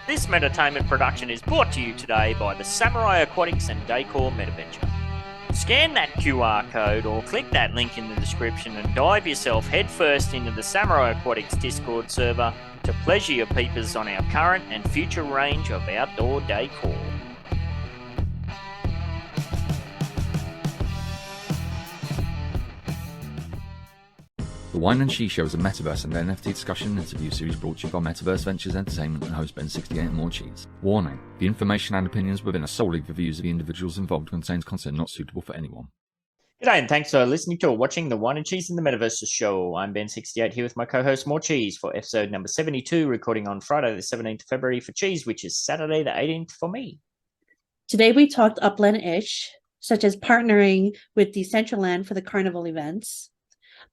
This Meditainment production is brought to you today by the Samurai Aquatics and Decor Metaventure. Scan that QR code or click that link in the description and dive yourself headfirst into the Samurai Aquatics Discord server to pleasure your peepers on our current and future range of outdoor decor. The Whine and Cheese show is a Metaverse and NFT discussion and interview series brought to you by Metaverse Ventures Entertainment and host BEN68 and Morecheese. Warning: the information and opinions within are solely the views of the individuals involved and contains content not suitable for anyone. G'day and thanks for listening to or watching the Whine and Cheese in the Metaverses show. I'm BEN68 here with my co-host Morecheese for episode number 72, recording on Friday the 17th of February for Cheese, which is Saturday the 18th for me. Today we talked Upland-ish, such as partnering with Decentraland for the Carnival events.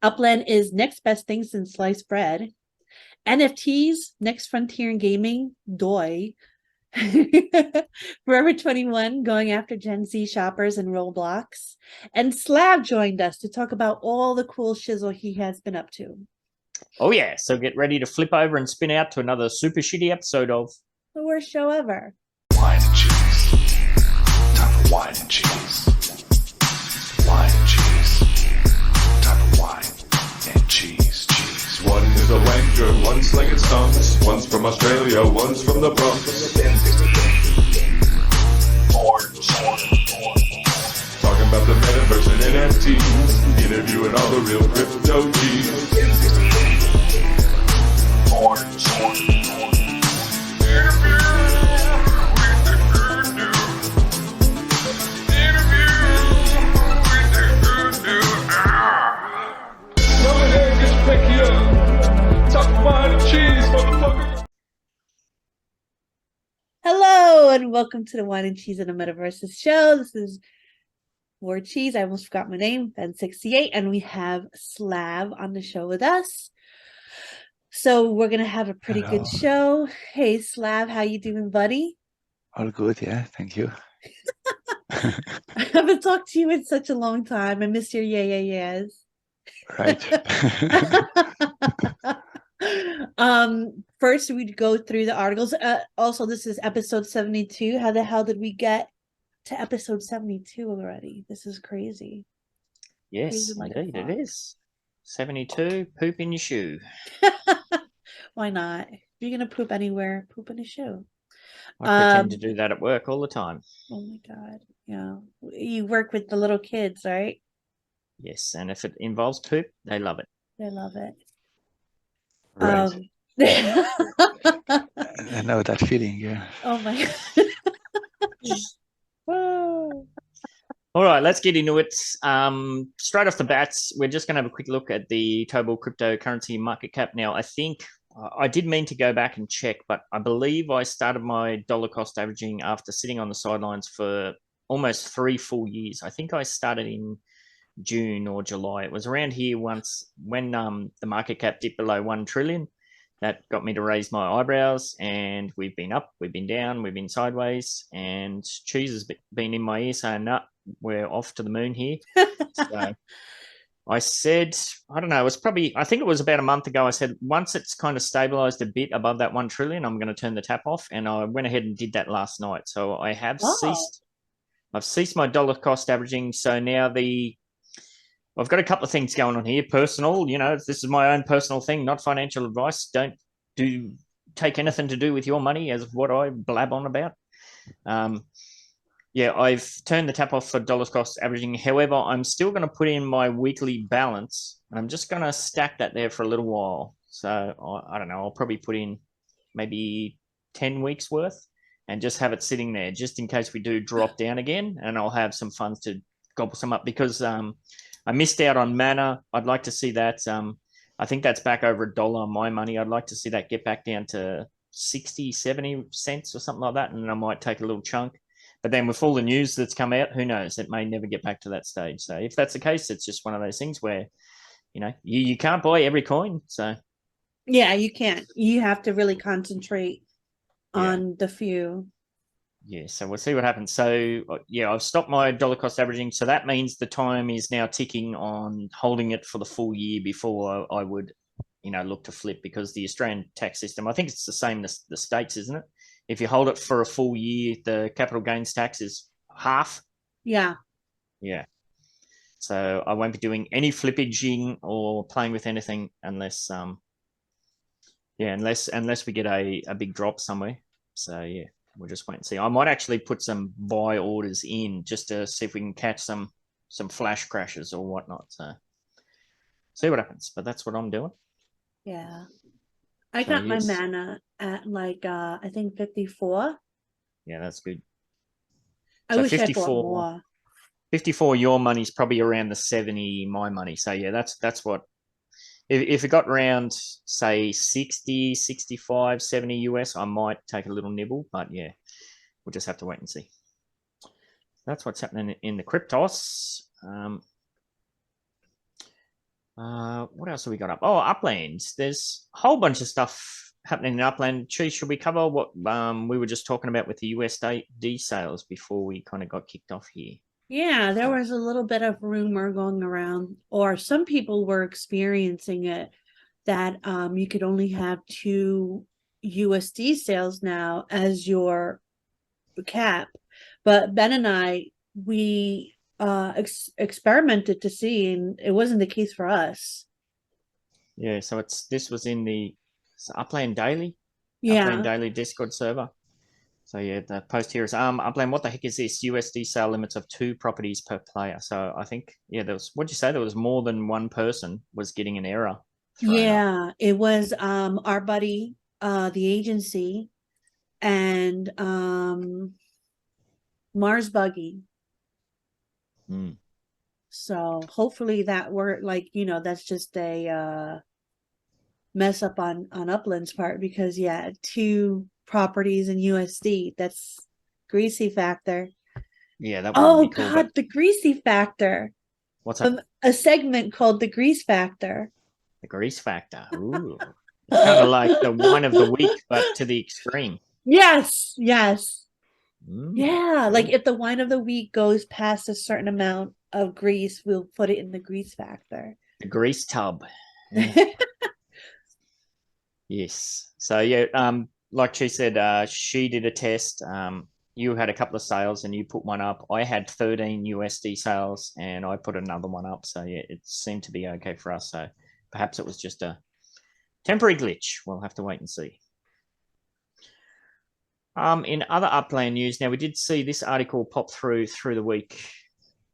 Upland is next best thing since sliced bread. NFTs, next frontier in gaming, DOI. Forever 21 going after Gen Z shoppers and Roblox. And Slav joined us to talk about all the cool shizzle he has been up to. Oh yeah, so get ready to flip over and spin out to another super shitty episode of The worst show ever. Whine and Cheese. Time for Whine and Cheese. Whine and Cheese. Time for Whine and Cheese. Cheese. One is a wanker, one's slinging stunts. One's from Australia, one's from the Bronx. Talking about the Metaverse and NFTs. Interviewing all the real crypto G's. Hello and welcome to the Whine and Cheese and the Metaverses show. This is Morecheese. I almost forgot my name, BEN68, and we have Slav on the show with us. So we're gonna have a pretty good show. Hey Slav, how you doing, buddy? All good, yeah, thank you. I haven't talked to you in such a long time. I miss your yeahs. Right. First we'd go through the articles. Also, this is episode 72. How the hell did we get to episode 72 already? This is crazy. Yes, Crazy like indeed a it fox. is. 72, poop in your shoe. Why not? If you're gonna poop anywhere, poop in a shoe. I pretend to do that at work all the time. Oh my god. Yeah. You work with the little kids, right? Yes, and if it involves poop, they love it. They love it. Right. Oh I know that feeling, yeah. my god. All right, let's get into it. Straight off the bats, we're just going to have a quick look at the total cryptocurrency market cap. Now, I think I did mean to go back and check, but I believe I started my dollar cost averaging after sitting on the sidelines for almost 3 full years. I think I started in June or July. It was around here once when the market cap dipped below 1 trillion. That got me to raise my eyebrows, and we've been up, we've been down, we've been sideways, and Cheese has been in my ear saying, "No, we're off to the moon here." So I said, I don't know, it was probably, I think it was about a month ago, I said, once it's kind of stabilized a bit above that 1 trillion, I'm going to turn the tap off. And I went ahead and did that last night. So I have ceased my dollar cost averaging. So now I've got a couple of things going on here. Personal, this is my own personal thing, not financial advice. Don't take anything to do with your money as what I blab on about. Yeah, I've turned the tap off for dollar cost averaging. However, I'm still going to put in my weekly balance. I'm just going to stack that there for a little while. So I don't know, I'll probably put in maybe 10 weeks worth and just have it sitting there just in case we do drop down again, and I'll have some funds to gobble some up because I missed out on Mana. I'd like to see that. I think that's back over $1 on my money. I'd like to see that get back down to 60, 70 cents or something like that, and then I might take a little chunk. But then with all the news that's come out, who knows? It may never get back to that stage. So if that's the case, it's just one of those things where, you can't buy every coin. So Yeah, you can't. You have to really concentrate on the few. Yeah, so we'll see what happens. So, yeah, I've stopped my dollar cost averaging. So that means the time is now ticking on holding it for the full year before I would, look to flip, because the Australian tax system, I think it's the same as the States, isn't it? if you hold it for a full year, the capital gains tax is half. Yeah. Yeah. So I won't be doing any flippaging or playing with anything unless unless we get a big drop somewhere. So yeah, we'll just wait and see. I might actually put some buy orders in just to see if we can catch some flash crashes or whatnot. So see what happens. But that's what I'm doing. Yeah. I So, got my yes. mana at like I think 54. Yeah, that's good. I So wish I bought 54. more. 54, your money's probably around the 70, my money. So yeah, that's what, if it got around, say 60, 65, 70 US, I might take a little nibble, but yeah, we'll just have to wait and see. That's what's happening in the cryptos. What else have we got up? Oh, Upland. There's a whole bunch of stuff happening in Upland. Cheese, should we cover what we were just talking about with the USD sales before we kind of got kicked off here? Yeah, there was a little bit of rumor going around, or some people were experiencing it, that you could only have 2 USD sales now as your cap. But Ben and I, we experimented to see, and it wasn't the case for us. Yeah, so this was in the Upland Daily. Yeah. Upland Daily Discord server. So yeah, the post here is Upland, what the heck is this? USD sale limits of 2 properties per player. So I think, yeah, there was, what'd you say? There was more than one person was getting an error. Yeah, it was our buddy, the agency, and Mars Buggy. So hopefully that were like, that's just a mess up on Upland's part, because yeah, 2 properties in USD, that's greasy factor. Yeah, that Oh would be cool, God, the greasy factor. What's that? A segment called the grease factor. The grease factor. Ooh. It's kind of like the wine of the week, but to the extreme. Yes. Yeah, cool. like if the wine of the week goes past a certain amount of grease, we'll put it in the grease factor. The grease tub. Yeah. Yes. So yeah, like she said, she did a test. You had a couple of sales and you put one up. I had 13 USD sales and I put another one up. So yeah, it seemed to be okay for us. So perhaps it was just a temporary glitch. We'll have to wait and see. In other Upland news, now we did see this article pop through the week.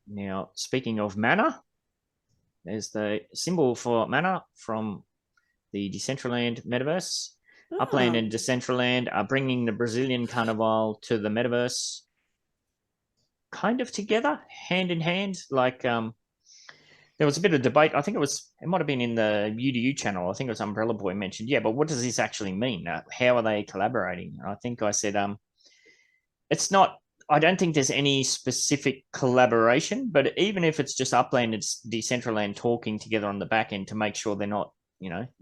Now, speaking of mana, there's the symbol for mana from the Decentraland Metaverse. Oh. Upland and Decentraland are bringing the Brazilian Carnival to the Metaverse kind of together, hand in hand. Like there was a bit of debate. I think it might have been in the UDU channel. I think it was Umbrella Boy mentioned, yeah, but what does this actually mean? How are they collaborating? And I think I said, it's not, I don't think there's any specific collaboration, but even if it's just Upland and Decentraland talking together on the back end to make sure they're not,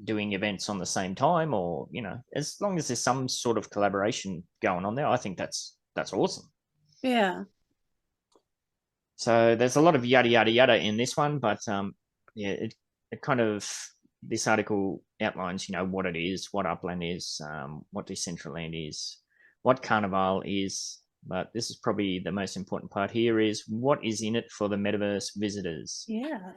doing events on the same time, or, as long as there's some sort of collaboration going on there, I think that's awesome. Yeah. So there's a lot of yada, yada, yada in this one, but yeah, it kind of, this article outlines, what it is, what Upland is, what Decentraland is, what Carnival is, but this is probably the most important part here is what is in it for the Metaverse visitors. Yeah.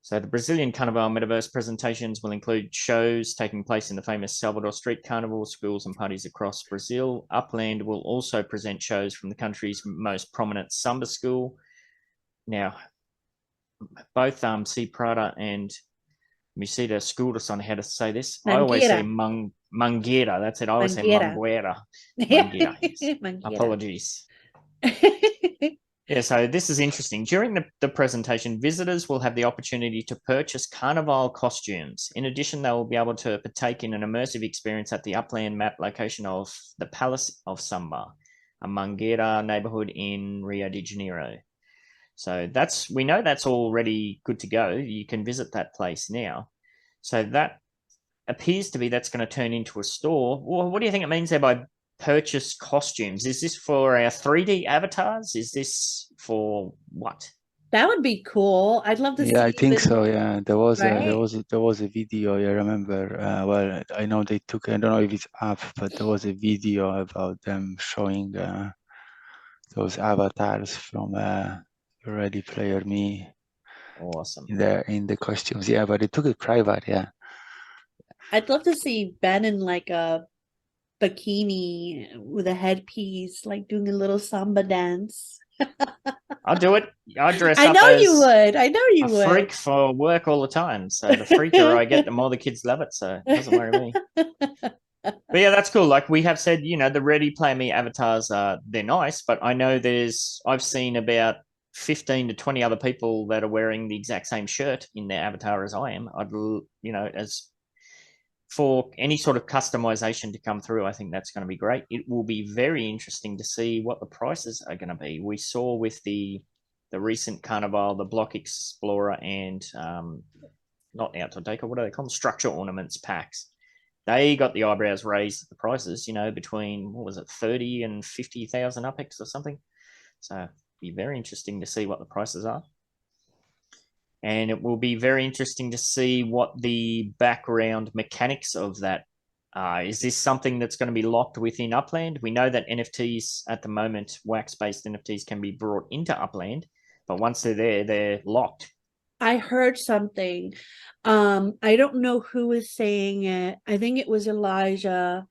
So the Brazilian Carnival Metaverse presentations will include shows taking place in the famous Salvador Street Carnival, schools and parties across Brazil. Upland will also present shows from the country's most prominent samba school. Now, both C. Prada and Musita schooled us on how to say this. Mangueira. I always say Mangueira. That's it. I always say Mangueira. Mangueira. Yes. Mangueira. Apologies. Yeah, so this is interesting. During the presentation, visitors will have the opportunity to purchase Carnival costumes. In addition, they will be able to partake in an immersive experience at the Upland map location of the Palace of Samba, a Mangueira neighborhood in Rio de Janeiro. So we know that's already good to go. You can visit that place now. So that appears to be that's going to turn into a store. Well, what do you think it means there by purchase costumes? Is this for our 3D avatars? Is this for what? That would be cool. I'd love to Yeah, I see think even so. Yeah, there was a right. video. I remember. Well, I know they took. I don't know if it's up, but there was a video about them showing those avatars from Ready Player Me Awesome. in the costumes. Yeah, but they took it private. Yeah. I'd love to see Ben in like a bikini with a headpiece, like doing a little samba dance. I'll do it. I dress I up know you as would. I know a you would. freak for work all the time. So the freakier I get, the more the kids love it. So it doesn't worry me. But yeah, that's cool. Like we have said, the Ready Play Me avatars they're nice, but I know I've seen about 15 to 20 other people that are wearing the exact same shirt in their avatar as I am. As for any sort of customization to come through, I think that's going to be great. It will be very interesting to see what the prices are going to be. We saw with the recent Carnival, the Block Explorer and not Outdoor Decor, what do they call them? Structure Ornaments packs. They got the eyebrows raised at the prices, between, what was it, 30 and 50,000 UPEX or something. So it'll be very interesting to see what the prices are. And it will be very interesting to see what the background mechanics of that are. Is this something that's going to be locked within Upland? We know that NFTs at the moment, wax-based NFTs, can be brought into Upland, but once they're there, they're locked. I heard something. I don't know who is saying it. I think it was Elijah.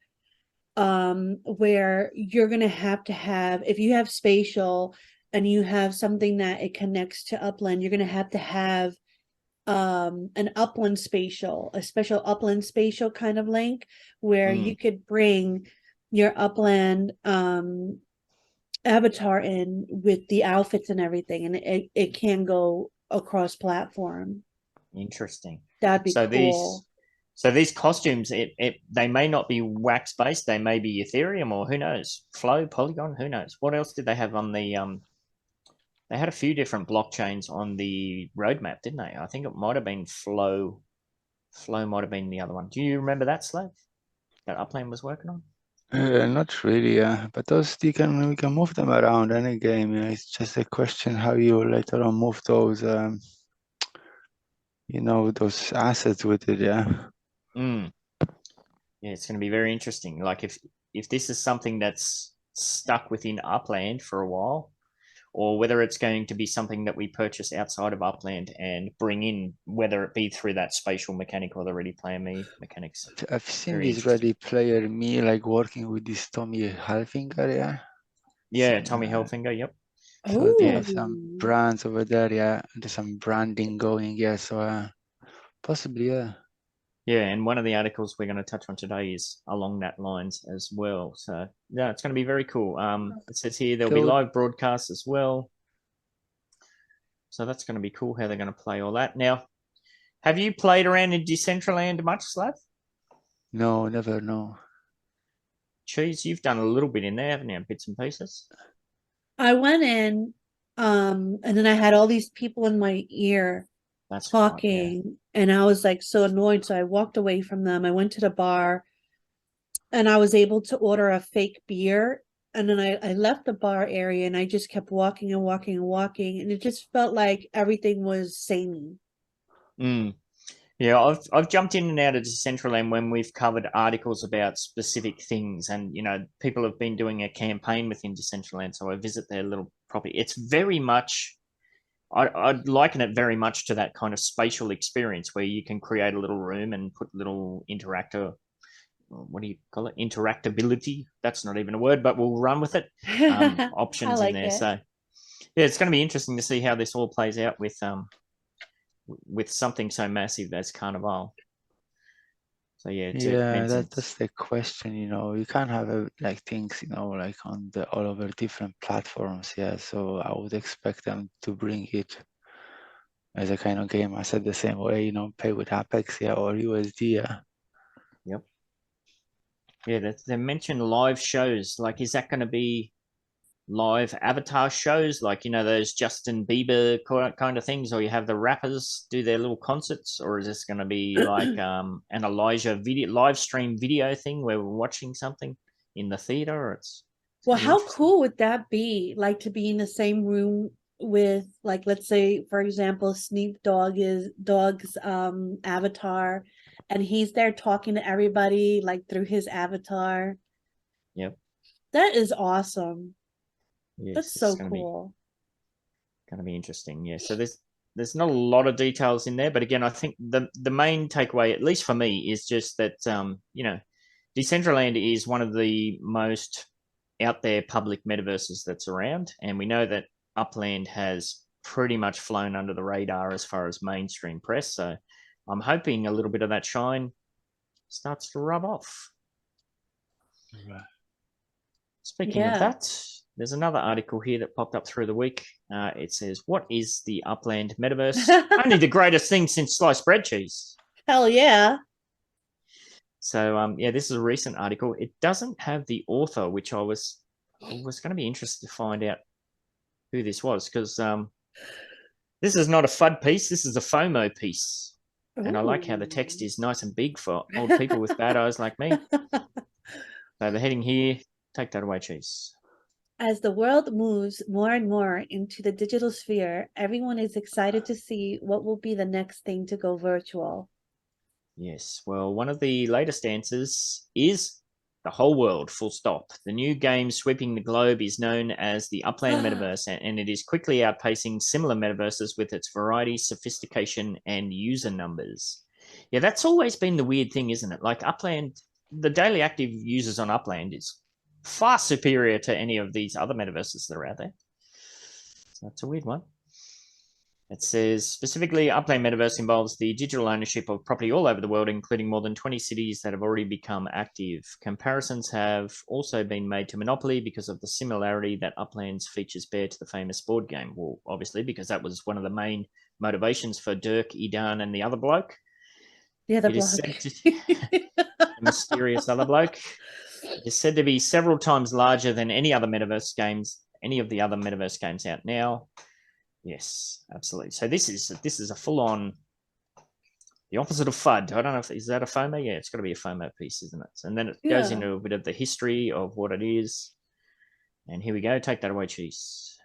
Where you're gonna have to have, if you have spatial and you have something that it connects to Upland, you're gonna have to have an Upland spatial, a special Upland spatial kind of link where you could bring your Upland avatar in with the outfits and everything, and it can go across platform. Interesting. That'd be cool. So these costumes, they may not be wax based. They may be Ethereum, or who knows, Flow, Polygon, who knows. What else did they have on the? They had a few different blockchains on the roadmap, didn't they? I think it might have been Flow. Flow might have been the other one. Do you remember that, Slav? That Upland was working on? Not really, but those we can move them around any game. Yeah. It's just a question how you later on move those, those assets with it. Yeah. Yeah, it's going to be very interesting. Like if this is something that's stuck within Upland for a while, or whether it's going to be something that we purchase outside of Upland and bring in, whether it be through that spatial mechanic or the Ready Player Me mechanics. I've seen this Ready Player Me like working with this Tommy Hilfiger, yeah. Yeah, Tommy Hilfiger, yep. So they have some brands over there, yeah. There's some branding going, yeah. So possibly, yeah. Yeah, and one of the articles we're going to touch on today is along that lines as well. So yeah, it's going to be very cool. It says here there'll be live broadcasts as well. So that's going to be cool how they're going to play all that. Now, have you played around in Decentraland much, Slav? No, never, no. Cheese, you've done a little bit in there, haven't you? Bits and pieces. I went in, and then I had all these people in my ear talking, and I was like so annoyed. So I walked away from them. I went to the bar, and I was able to order a fake beer. And then I left the bar area, and I just kept walking and walking and walking, and it just felt like everything was samey. Yeah, I've jumped in and out of Decentraland when we've covered articles about specific things, and people have been doing a campaign within Decentraland, so I visit their little property. It's very much, I'd liken it very much to that kind of spatial experience where you can create a little room and put little what do you call it? Interactability. That's not even a word, but we'll run with it. Options in there. So yeah, it's going to be interesting to see how this all plays out with something so massive as Carnival. So yeah, that's the question. You can't have like things, like on all over different platforms. Yeah, so I would expect them to bring it as a kind of game. I said the same way, pay with Apex, yeah, or USD, yeah. Yep. Yeah, they mentioned live shows. Like, is that going to be live avatar shows, like those Justin Bieber kind of things, or you have the rappers do their little concerts, or is this going to be like an Elijah live stream video thing where we're watching something in the theater? It's well, how cool would that be? Like to be in the same room with, like, let's say, for example, Snoop Dogg's avatar, and he's there talking to everybody like through his avatar. Yep. That is awesome. Yes, That's it's so gonna cool. be interesting. Yeah. So there's not a lot of details in there, but again, I think the main takeaway, at least for me, is just that Decentraland is one of the most out there public metaverses that's around, and we know that Upland has pretty much flown under the radar as far as mainstream press. So I'm hoping a little bit of that shine starts to rub off. Right. Speaking of that, there's another article here that popped up through the week. It says, "What is the Upland Metaverse? Only the greatest thing since sliced bread cheese." Hell yeah. So this is a recent article. It doesn't have the author, which I was going to be interested to find out who this was, because this is not a FUD piece. This is a FOMO piece. And I like how the text is nice and big for old people with bad eyes like me. So the heading here, take that away, Cheese. As the world moves more and more into the digital sphere, everyone is excited to see what will be the next thing to go virtual. Yes, well, one of the latest answers is the whole world, full stop. The new game sweeping the globe is known as the Upland Metaverse, and it is quickly outpacing similar metaverses with its variety, sophistication, and user numbers. Yeah, that's always been the weird thing, isn't it? Like Upland, the daily active users on Upland is far superior to any of these other metaverses that are out there. So that's a weird one. It says, specifically, Upland Metaverse involves the digital ownership of property all over the world, including more than 20 cities that have already become active. Comparisons have also been made to Monopoly because of the similarity that Upland's features bear to the famous board game. Well, obviously, because that was one of the main motivations for Dirk, Idan, and the other bloke. The other It is bloke. said to, the mysterious other bloke. It is said to be several times larger than any of the other Metaverse games out now. Yes, absolutely. So this is a full-on, the opposite of FUD. I don't know if is that a FOMO. Yeah, it's got to be a FOMO piece, isn't it? And then it goes into a bit of the history of what it is. And here we go. Take that away, Cheese.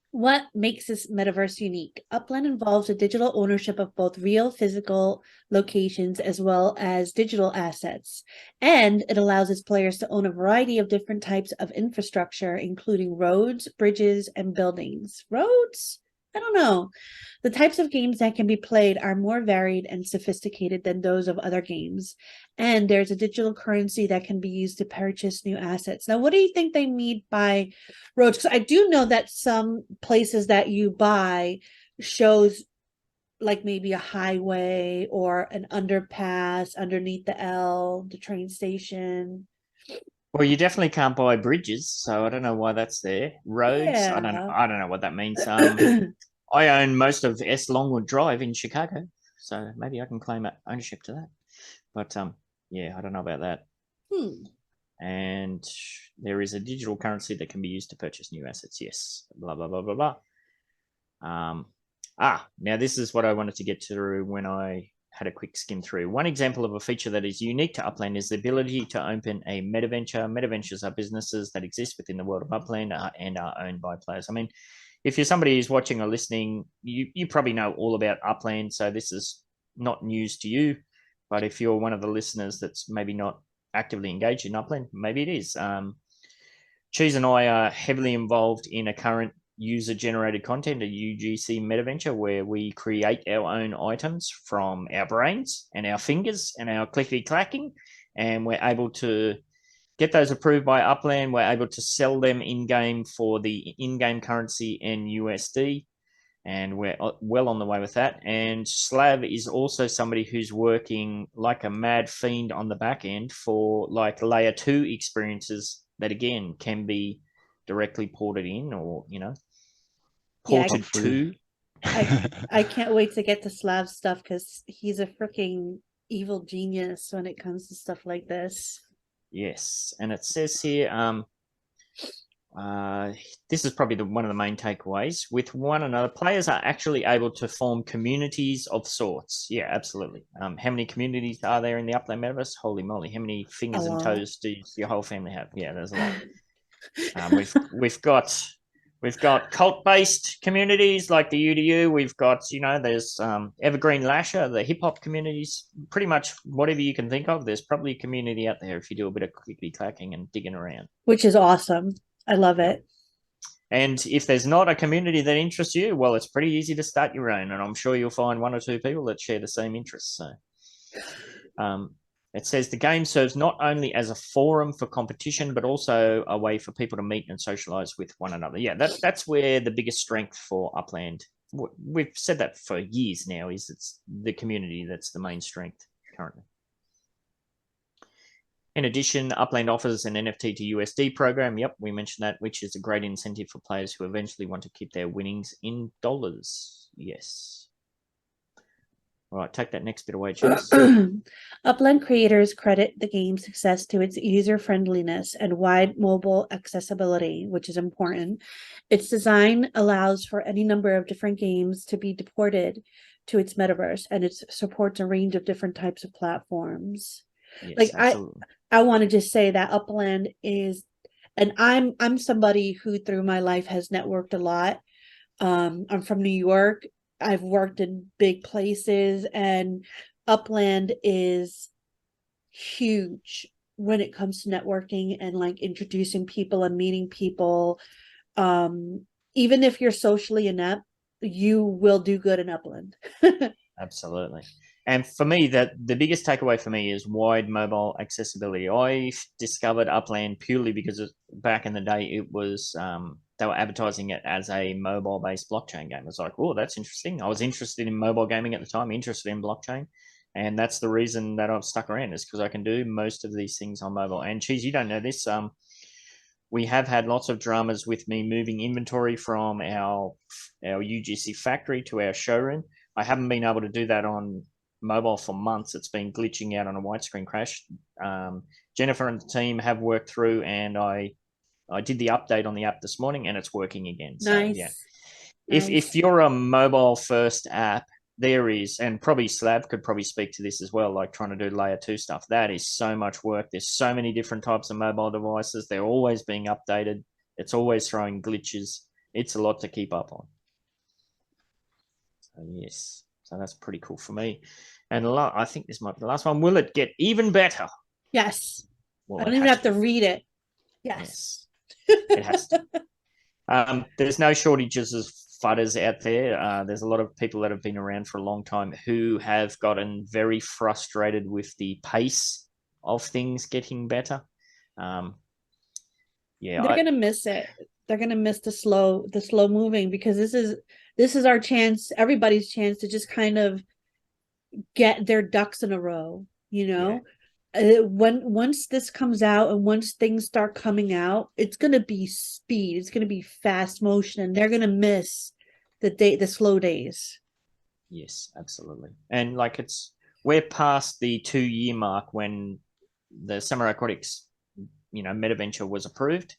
What makes this metaverse unique? Upland involves a digital ownership of both real physical locations as well as digital assets, and it allows its players to own a variety of different types of infrastructure, including roads, bridges, and buildings. Roads? I don't know. The types of games that can be played are more varied and sophisticated than those of other games, and there's a digital currency that can be used to purchase new assets. Now, what do you think they mean by roads? Because I do know that some places that you buy shows like maybe a highway or an underpass underneath the train station. Well, you definitely can't buy bridges, so I don't know why that's there. Roads, I don't know what that means. I own most of S Longwood Drive in Chicago, so maybe I can claim ownership to that. But yeah, I don't know about that. And there is a digital currency that can be used to purchase new assets. Yes, blah blah blah blah blah. Now this is what I wanted to get through when I had a quick skim through. One example of a feature that is unique to Upland is the ability to open a metaventure. Metaventures are businesses that exist within the world of Upland and are owned by players. I mean, if you're somebody who's watching or listening, you probably know all about Upland, so this is not news to you. But if you're one of the listeners that's maybe not actively engaged in Upland, maybe it is. Cheese and I are heavily involved in a current user-generated content, a UGC metaventure, where we create our own items from our brains and our fingers and our clickety-clacking, and we're able to get those approved by Upland. We're able to sell them in-game for the in-game currency and USD, and we're well on the way with that. And Slav is also somebody who's working like a mad fiend on the back end for like layer 2 experiences that, again, can be directly ported in or, ported to. I can't wait to get to Slav's stuff because he's a freaking evil genius when it comes to stuff like this. Yes, and it says here, this is probably one of the main takeaways. With one another, players are actually able to form communities of sorts. Yeah, absolutely. How many communities are there in the Upland Metaverse? Holy moly! How many fingers and toes does your whole family have? Yeah, there's a lot. We've got We've got cult-based communities like the UDU. We've got, there's Evergreen Lasher, the hip-hop communities. Pretty much whatever you can think of, there's probably a community out there if you do a bit of clickety-clacking and digging around. Which is awesome. I love it. And if there's not a community that interests you, well, it's pretty easy to start your own. And I'm sure you'll find one or two people that share the same interests. So it says the game serves not only as a forum for competition, but also a way for people to meet and socialize with one another. Yeah, that's where the biggest strength for Upland. We've said that for years now, is it's the community that's the main strength currently. In addition, Upland offers an NFT to USD program. Yep, we mentioned that, which is a great incentive for players who eventually want to keep their winnings in dollars. Yes. All right, take that next bit away, Chase. Upland creators credit the game's success to its user-friendliness and wide mobile accessibility, which is important. Its design allows for any number of different games to be deported to its metaverse, and it supports a range of different types of platforms. Yes, I want to just say that Upland is, and I'm somebody who through my life has networked a lot. I'm from New York. I've worked in big places, and Upland is huge when it comes to networking and like introducing people and meeting people. Even if you're socially inept, you will do good in Upland. Absolutely. And for me, the biggest takeaway for me is wide mobile accessibility. I discovered Upland purely because back in the day, it was they were advertising it as a mobile-based blockchain game. I was like, oh, that's interesting. I was interested in mobile gaming at the time, interested in blockchain. And that's the reason that I've stuck around, is because I can do most of these things on mobile. And Cheese, you don't know this. We have had lots of dramas with me moving inventory from our UGC factory to our showroom. I haven't been able to do that on mobile for months. It's been glitching out on a white screen crash. Jennifer and the team have worked through, and I did the update on the app this morning, and it's working again. So, nice. yeah. Nice. If you're a mobile first app, there is, and probably Slav could probably speak to this as well, like trying to do layer 2 stuff. That is so much work. There's so many different types of mobile devices. They're always being updated. It's always throwing glitches. It's a lot to keep up on. So, yes. So that's pretty cool for me. And I think this might be the last one. Will it get even better? Yes. Well, I don't even have to read it. Yes. It has to. There's no shortages of fudders out there. There's a lot of people that have been around for a long time who have gotten very frustrated with the pace of things getting better. Yeah, they're gonna miss it. They're gonna miss the slow moving, because this is our chance, everybody's chance, to just kind of get their ducks in a row. Yeah. Once this comes out and once things start coming out, it's gonna be speed. It's gonna be fast motion, and they're gonna miss the slow days. Yes, absolutely. And like we're past the 2-year mark when the Samurai Aquatics, MetaVenture was approved.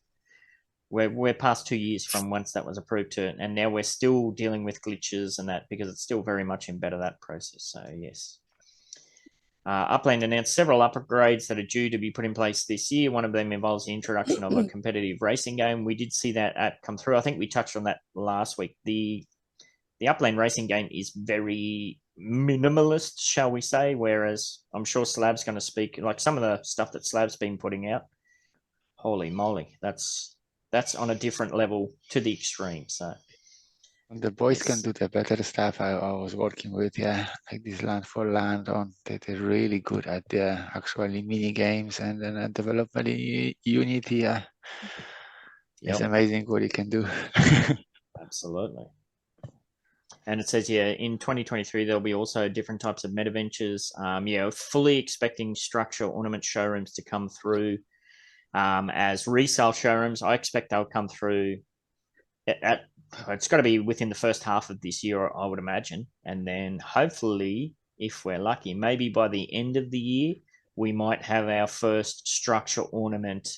We're past 2 years from once that was approved to, and now we're still dealing with glitches and that, because it's still very much embedded that process. So yes. Upland announced several upgrades that are due to be put in place this year. One of them involves the introduction of a competitive racing game. We did see that app come through. I think we touched on that last week. The Upland racing game is very minimalist, shall we say, whereas I'm sure Slav's going to speak, like some of the stuff that Slav's been putting out. Holy moly, that's on a different level to the extreme. So the boys can do the better stuff I was working with, like this Land for Land on. They're really good at the actually mini games and then development in Unity. It's amazing what you can do. Absolutely. And it says here, in 2023, there'll be also different types of Metaventures. Fully expecting structure ornament showrooms to come through as resale showrooms. I expect they'll come through it's got to be within the first half of this year, I would imagine. And then hopefully, if we're lucky, maybe by the end of the year, we might have our first structure ornament,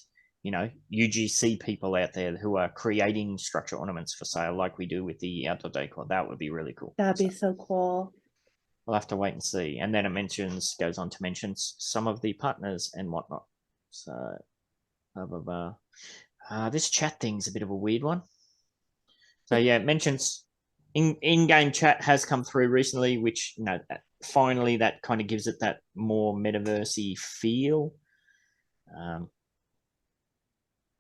UGC people out there who are creating structure ornaments for sale, like we do with the outdoor decor. That would be really cool. That'd be so cool. We'll have to wait and see. And then it goes on to mention some of the partners and whatnot. So, this chat thing's a bit of a weird one. So yeah, it mentions in-game chat has come through recently, which finally that kind of gives it that more metaversey feel.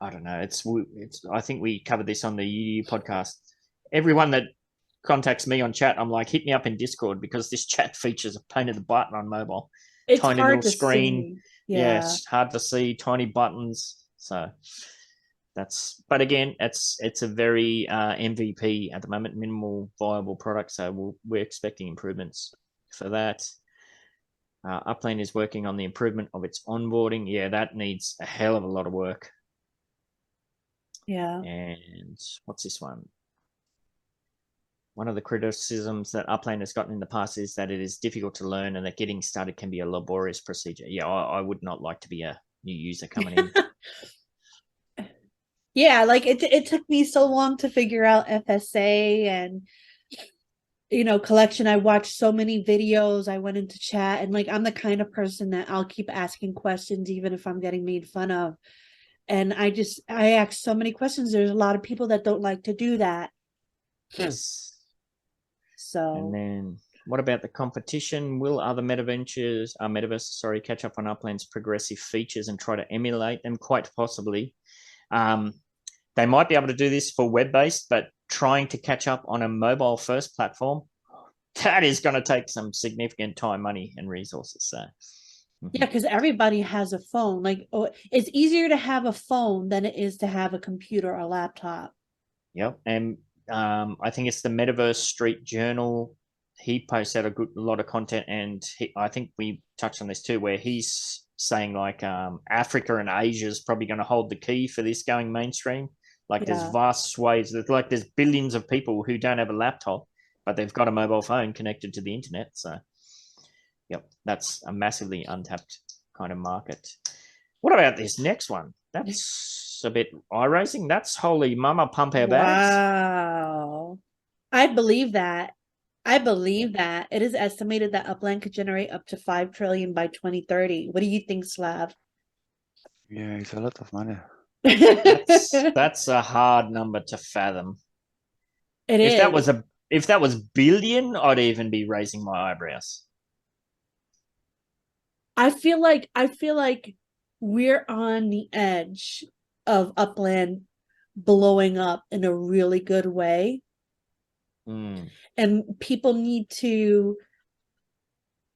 I don't know. It's. I think we covered this on the UU podcast. Everyone that contacts me on chat, I'm like, hit me up in Discord, because this chat features a pain in the butt on mobile. It's Tiny hard little to screen. see. Yeah, it's hard to see. Tiny buttons. So that's. But again, it's a very MVP at the moment, minimal viable product. So we're expecting improvements for that. Upland is working on the improvement of its onboarding. Yeah, that needs a hell of a lot of work. Yeah. And what's this one? One of the criticisms that Upland has gotten in the past is that it is difficult to learn and that getting started can be a laborious procedure. Yeah, I would not like to be a new user coming in. Yeah, like it took me so long to figure out FSA and collection. I watched so many videos. I went into chat, and like I'm the kind of person that I'll keep asking questions even if I'm getting made fun of. And I ask so many questions. There's a lot of people that don't like to do that. Yes. So. And then what about the competition? Will other metaverses, catch up on Upland's progressive features and try to emulate them? Quite possibly. They might be able to do this for web-based, but trying to catch up on a mobile-first platform, that is going to take some significant time, money, and resources. So. Yeah, because everybody has a phone. Like, it's easier to have a phone than it is to have a computer or laptop. Yep, and I think it's the Metaverse Street Journal. He posts out a lot of content, and I think we touched on this too, where he's saying like Africa and Asia is probably going to hold the key for this going mainstream. Like there's vast swathes. There's billions of people who don't have a laptop, but they've got a mobile phone connected to the internet. So. Yep, that's a massively untapped kind of market. What about this next one? That's a bit eye-raising. That's holy mama pump our bags. Wow. I believe that. It is estimated that Upland could generate up to 5 trillion by 2030. What do you think, Slav? Yeah, it's a lot of money. That's a hard number to fathom. If that was billion, I'd even be raising my eyebrows. I feel like we're on the edge of Upland blowing up in a really good way. And people need to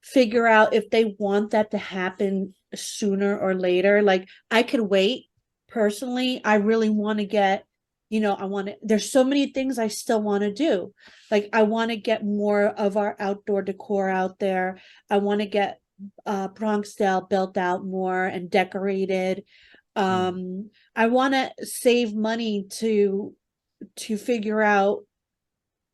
figure out if they want that to happen sooner or later. Like, I could wait. Personally, I really want to get, there's so many things I still want to do. Like, I want to get more of our outdoor decor out there. I want to get Bronxdale built out more and decorated. I want to save money to figure out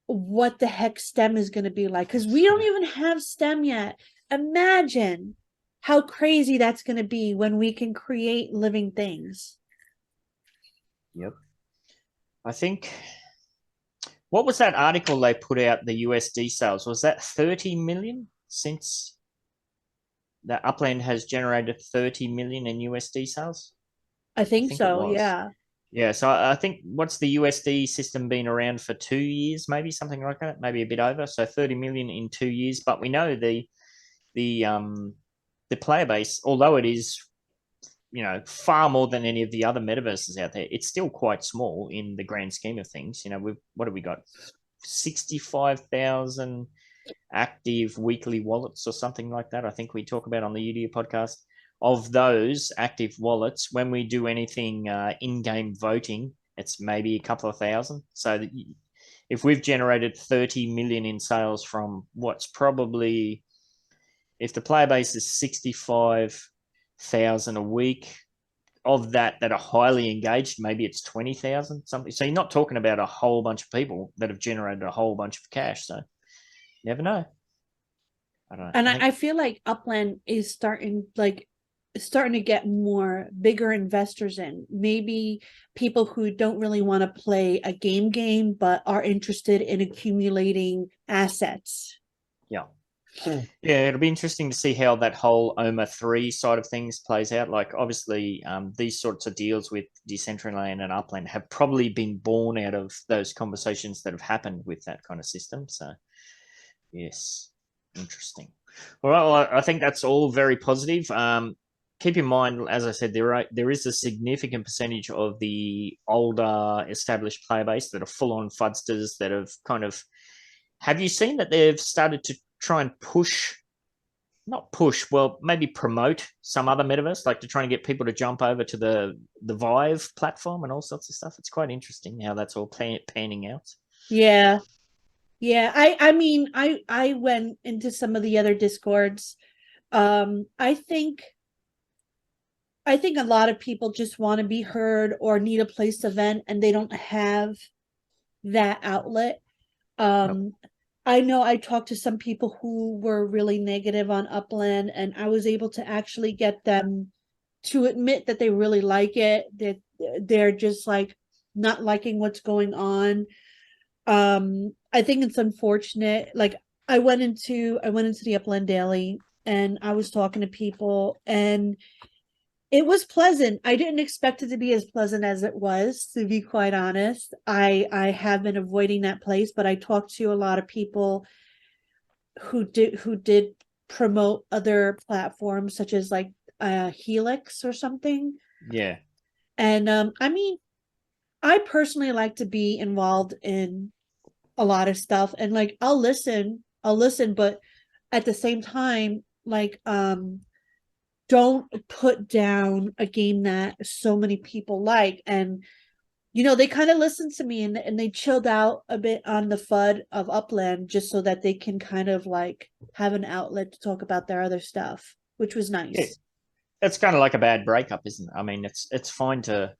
what the heck STEM is going to be like, because we don't even have STEM yet. Imagine how crazy that's going to be when we can create living things. Yep. I think, what was that article they put out, the USD sales? Was that 30 million since that Upland has generated 30 million in USD sales? I think so, yeah. Yeah, so I think, what's the USD system been around for 2 years, maybe something like that, maybe a bit over. So 30 million in 2 years. But we know the player base, although it is, far more than any of the other metaverses out there, it's still quite small in the grand scheme of things. What have we got? 65,000 active weekly wallets or something like that. I think we talk about on the UDU podcast. Of those active wallets, when we do anything in-game voting, it's maybe a couple of thousand. So if we've generated 30 million in sales from what's probably, if the player base is 65,000 a week, of that are highly engaged, maybe it's 20,000 something. So you're not talking about a whole bunch of people that have generated a whole bunch of cash. So you never know. I don't know. And I feel like Upland is starting to get more bigger investors in, maybe people who don't really want to play a game but are interested in accumulating assets. Yeah. Yeah, it'll be interesting to see how that whole OMA 3 side of things plays out. Like, obviously, these sorts of deals with Decentraland and Upland have probably been born out of those conversations that have happened with that kind of system. So, yes, interesting. All right, well, I think that's all very positive. Keep in mind, as I said, there is a significant percentage of the older established player base that are full-on fudsters that have kind of. Have you seen that they've started to try and not push, well, maybe promote some other metaverse, like to try and get people to jump over to the Vive platform and all sorts of stuff? It's quite interesting how that's all panning out. Yeah. Yeah. I mean, I went into some of the other Discords. I think a lot of people just want to be heard or need a place to vent, and they don't have that outlet. Nope. I know I talked to some people who were really negative on Upland, and I was able to actually get them to admit that they really like it, that they're just like not liking what's going on. I think it's unfortunate. Like, I went into the Upland Daily, and I was talking to people, and it was pleasant. I didn't expect it to be as pleasant as it was, to be quite honest. I have been avoiding that place, but I talked to a lot of people who did promote other platforms, such as like Helix or something. Yeah. And I mean, I personally like to be involved in a lot of stuff, and like I'll listen, but at the same time, like don't put down a game that so many people like. And they kind of listened to me, and they chilled out a bit on the FUD of Upland, just so that they can kind of like have an outlet to talk about their other stuff, which was nice. Yeah. It's kind of like a bad breakup, isn't it? I mean, it's fine to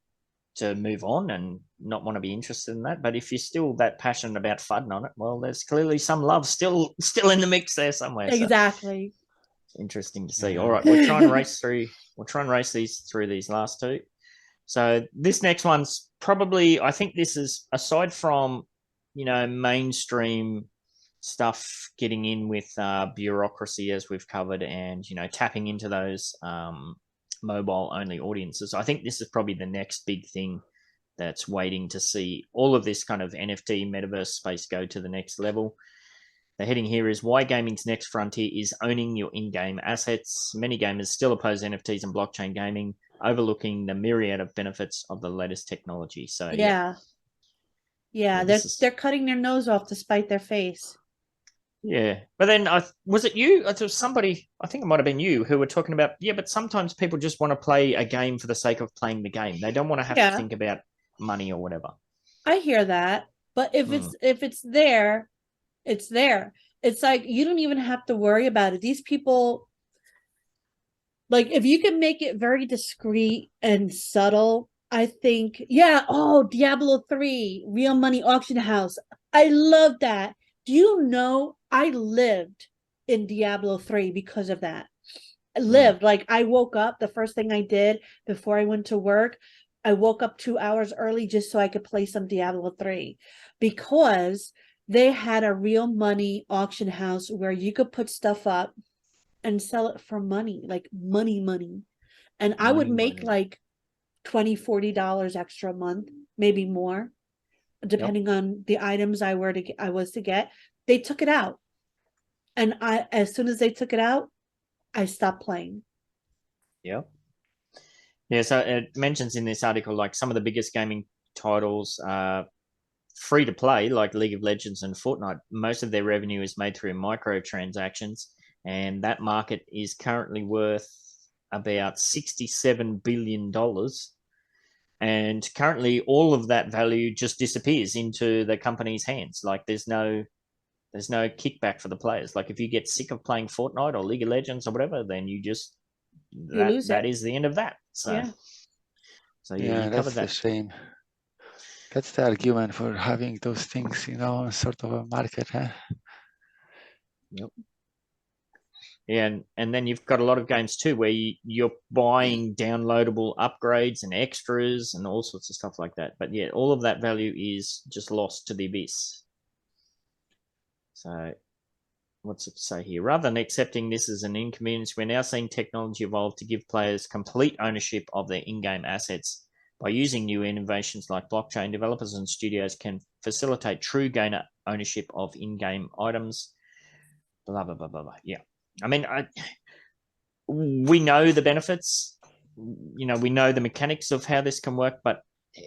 move on and not want to be interested in that, but if you're still that passionate about FUD on it, well, there's clearly some love still in the mix there somewhere. Exactly. So interesting to see. Yeah. All right, we'll try and race through these last two. So this next one's probably, I think this is, aside from mainstream stuff getting in with bureaucracy, as we've covered, and tapping into those mobile only audiences, I think this is probably the next big thing that's waiting to see all of this kind of NFT metaverse space go to the next level. The heading here is why gaming's next frontier is owning your in-game assets. Many gamers still oppose NFTs and blockchain gaming, overlooking the myriad of benefits of the latest technology. So yeah, they're cutting their nose off to spite their face. Yeah, but then was it you? It was somebody, I think it might have been you, who were talking about, but sometimes people just want to play a game for the sake of playing the game. They don't want to have to think about money or whatever. I hear that, but if it's there, it's there. It's like you don't even have to worry about it. These people, like, if you can make it very discreet and subtle, I think, Diablo 3, real money auction house. I love that. Do you know I lived in Diablo 3 because of that? I lived. Like, I woke up, the first thing I did before I went to work, I woke up 2 hours early just so I could play some Diablo 3, because they had a real money auction house where you could put stuff up and sell it for money, like money. And I would make like $20-$40 extra a month, maybe more, depending on the items I was to get. They took it out, and as soon as they took it out, I stopped playing. Yeah. So it mentions in this article, like, some of the biggest gaming titles are free to play, like League of Legends and Fortnite. Most of their revenue is made through microtransactions, and that market is currently worth about $67 billion. And currently all of that value just disappears into the company's hands. Like, there's no kickback for the players. Like, if you get sick of playing Fortnite or League of Legends or whatever, then you just that is the end of that. So you covered that's that. a shame. That's the argument for having those things, sort of a market, huh? Yep. Yeah, and then you've got a lot of games too where you're buying downloadable upgrades and extras and all sorts of stuff like that. But yeah, all of that value is just lost to the abyss. So what's it say here? Rather than accepting this as an inconvenience, we're now seeing technology evolve to give players complete ownership of their in-game assets. By using new innovations like blockchain, developers and studios can facilitate true gainer ownership of in-game items. Blah, blah, blah, blah, blah. Yeah. I mean, we know the benefits. You know, we know the mechanics of how this can work, but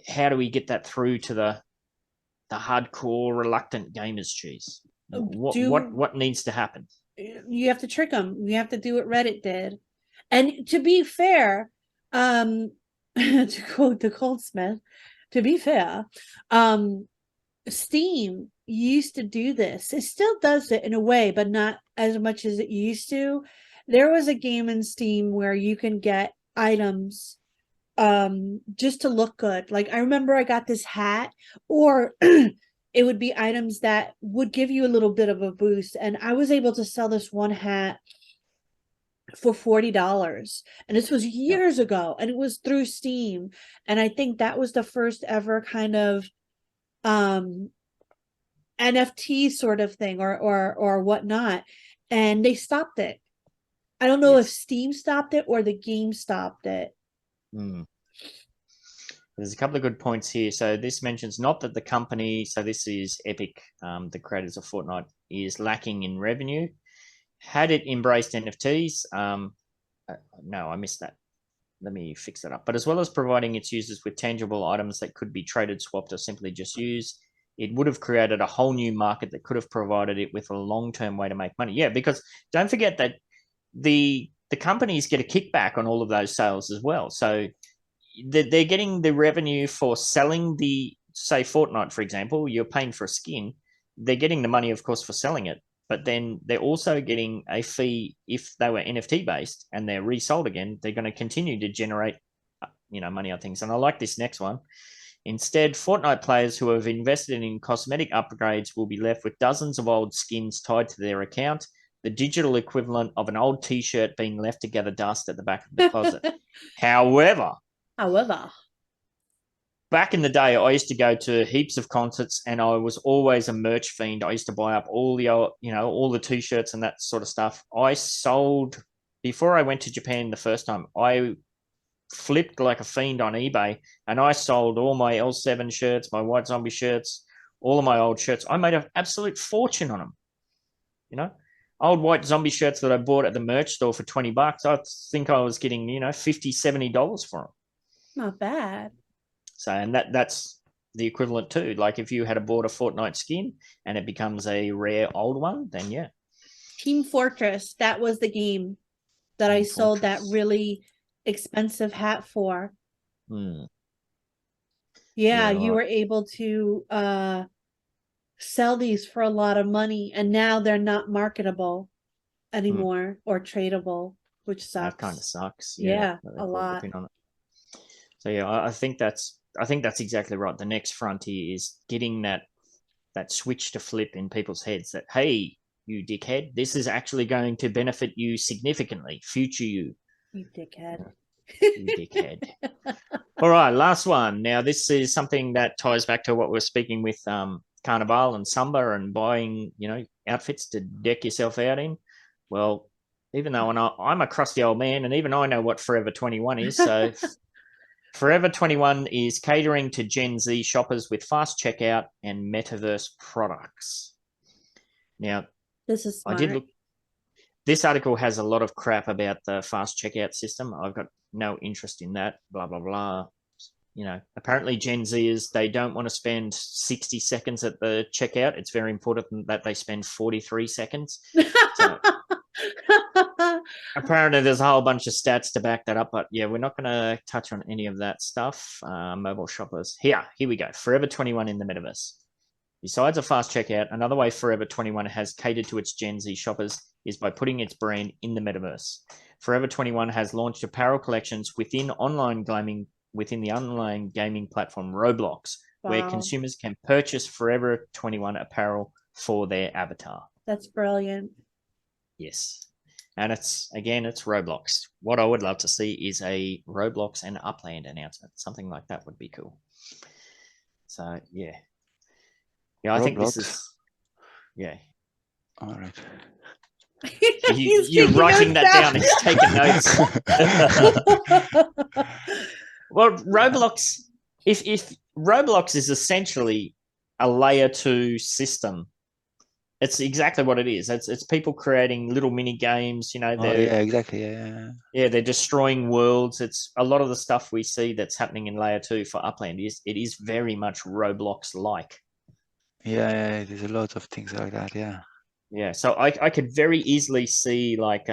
how do we get that through to the hardcore, reluctant gamers, Cheese? What needs to happen? You have to trick them. You have to do what Reddit did. And to be fair, to quote the Goldsmith, to be fair, Steam used to do this. It still does it in a way, but not as much as it used to. There was a game in Steam where you can get items just to look good. Like I remember I got this hat, or it would be items that would give you a little bit of a boost. And I was able to sell this one hat for $40. And this was years ago, and it was through Steam. And I think that was the first ever kind of NFT sort of thing or whatnot. And they stopped it. I don't know if Steam stopped it or the game stopped it. There's a couple of good points here. So this mentions not that the company, so this is Epic, the creators of Fortnite, is lacking in revenue. Had it embraced NFTs, no, I missed that. Let me fix that up. But as well as providing its users with tangible items that could be traded, swapped, or simply just used, it would have created a whole new market that could have provided it with a long-term way to make money. Yeah, because don't forget that the companies get a kickback on all of those sales as well. So they're getting the revenue for selling the, say, Fortnite, for example, you're paying for a skin. They're getting the money, of course, for selling it. But then they're also getting a fee if they were NFT based and they're resold again. They're going to continue to generate, money on things. And I like this next one. Instead, Fortnite players who have invested in cosmetic upgrades will be left with dozens of old skins tied to their account, the digital equivalent of an old T-shirt being left to gather dust at the back of the closet. However, back in the day, I used to go to heaps of concerts, and I was always a merch fiend. I used to buy up all the, all the T-shirts and that sort of stuff. I sold, before I went to Japan the first time, I flipped like a fiend on eBay, and I sold all my L7 shirts, my White Zombie shirts, all of my old shirts. I made an absolute fortune on them. Old White Zombie shirts that I bought at the merch store for $20. I think I was getting, $50, $70 for them. Not bad. So, and that's the equivalent too. Like if you had bought a Fortnite skin and it becomes a rare old one, then yeah. Team Fortress, that was the game that I sold that really expensive hat for. Yeah, you were able to sell these for a lot of money, and now they're not marketable anymore or tradable, which sucks. That kind of sucks. Yeah, a lot. On it. So yeah, I think that's exactly right. The next frontier is getting that switch to flip in people's heads that, hey, you dickhead, this is actually going to benefit you significantly, future you. You dickhead. You dickhead. All right, last one. Now, this is something that ties back to what we're speaking with Carnival and Samba and buying, outfits to deck yourself out in. Well, even though I'm a crusty old man, and even I know what Forever 21 is, so Forever 21 is catering to Gen Z shoppers with fast checkout and Metaverse products. Now, this is smart. I did look. This article has a lot of crap about the fast checkout system. I've got no interest in that, blah, blah, blah. Apparently Gen Zers, they don't want to spend 60 seconds at the checkout. It's very important that they spend 43 seconds. So, apparently there's a whole bunch of stats to back that up, but yeah, we're not going to touch on any of that stuff. Mobile shoppers. Here we go. Forever 21 in the Metaverse. Besides a fast checkout, another way Forever 21 has catered to its Gen Z shoppers is by putting its brand in the Metaverse. Forever 21 has launched apparel collections within the online gaming platform Roblox, where consumers can purchase Forever 21 apparel for their avatar. That's brilliant. Yes. And it's Roblox. What I would love to see is a Roblox and Upland announcement. Something like that would be cool. So, yeah. Yeah, I think this is... Yeah. All right. He's You're taking writing notes that down. He's taking notes. down. Well, Roblox, if Roblox is essentially a layer 2 system, it's exactly what it is. It's people creating little mini games. You know, Oh yeah, exactly. Yeah. they're destroying worlds. It's a lot of the stuff we see that's happening in layer 2 for Upland is very much Roblox like. Yeah, there's a lot of things like that. Yeah. Yeah, so I could very easily see like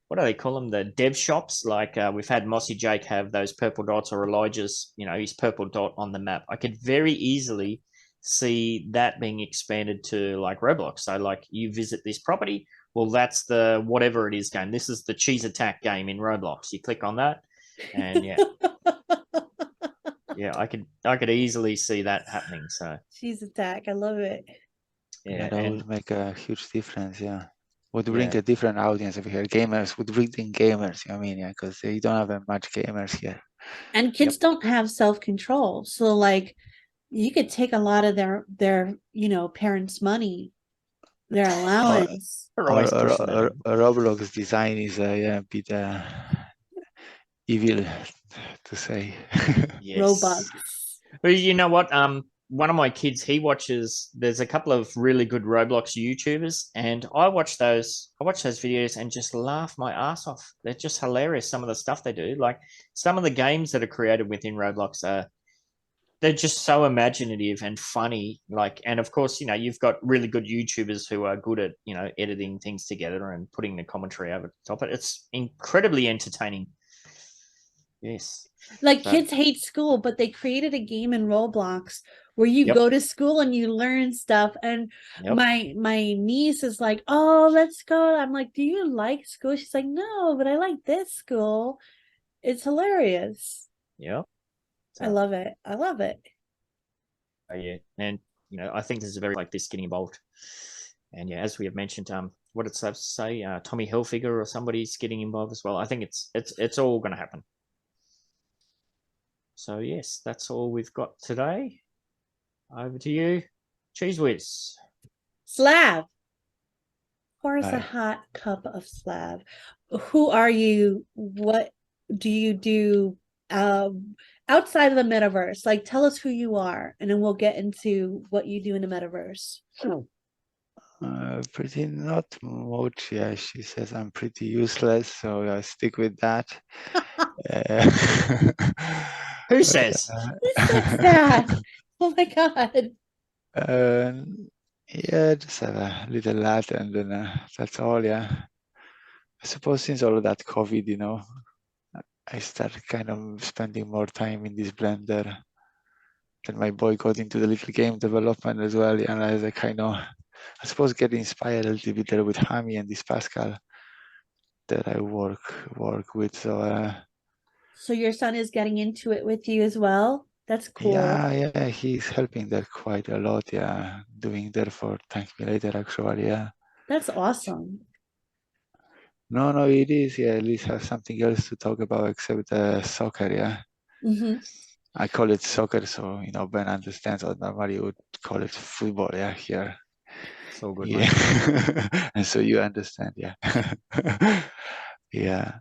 what do they call them? The dev shops. Like we've had Mossy Jake have those purple dots, or Elijah's, his purple dot on the map. I could very easily see that being expanded to like Roblox. So like you visit this property, well, that's the whatever it is game. This is the cheese attack game in Roblox. You click on that, and yeah, I could easily see that happening. So Cheese attack. I love it. yeah, That and would make a huge difference. Yeah. Would bring yeah, a different audience over here. Gamers would bring in gamers. I mean, yeah, because they don't have that much gamers here. And kids don't have self-control. So like you could take a lot of their parents' money, their allowance. we're always pushing that. Roblox design is a bit evil to say. Yes. Robux. Well, you know what? One of my kids, he watches. There's a couple of really good Roblox YouTubers, and I watch those videos and just laugh my ass off. They're just hilarious. Some of the stuff they do, like some of the games that are created within Roblox are. They're just so imaginative and funny. Like, and of course, you've got really good YouTubers who are good at editing things together and putting the commentary over the top. It's incredibly entertaining. Yes. Like So, kids hate school, but they created a game in Roblox where you Yep. go to school and you learn stuff. And Yep. my niece is like, "Oh, let's go." I'm like, "Do you like school?" She's like, "No, but I like this school. It's hilarious." Yeah. I love it. I love it. Yeah, and I think there's a very like this getting involved, and yeah, as we have mentioned, what did Slav say? Tommy Hilfiger or somebody's getting involved as well. I think it's all going to happen. So yes, that's all we've got today. Over to you, Cheese Whiz. Slav. Pour us a Hi. hot cup of Slav. Who are you? What do you do outside of the metaverse? Like, tell us who you are, and then we'll get into what you do in the metaverse. Pretty not much. Yeah, she says I'm pretty useless, so I stick with that. Who says? Who says that? Oh my god. Yeah, just have a little lad, and then that's all. Yeah, I suppose since all of that COVID, I started kind of spending more time in this blender. Then my boy got into the little game development as well, and as I kind of, I suppose, get inspired a little bit there with Hami and this Pascal that I work with. So your son is getting into it with you as well? That's cool. Yeah, he's helping there quite a lot. Yeah, doing there for Thank Me Later actually. Yeah. That's awesome. No, it is. Yeah, at least have something else to talk about except soccer. Yeah. Mm-hmm. I call it soccer, so Ben understands. Or normally you would call it football. Yeah, here. So good, Yeah, mate. and so you understand. Yeah. Yeah.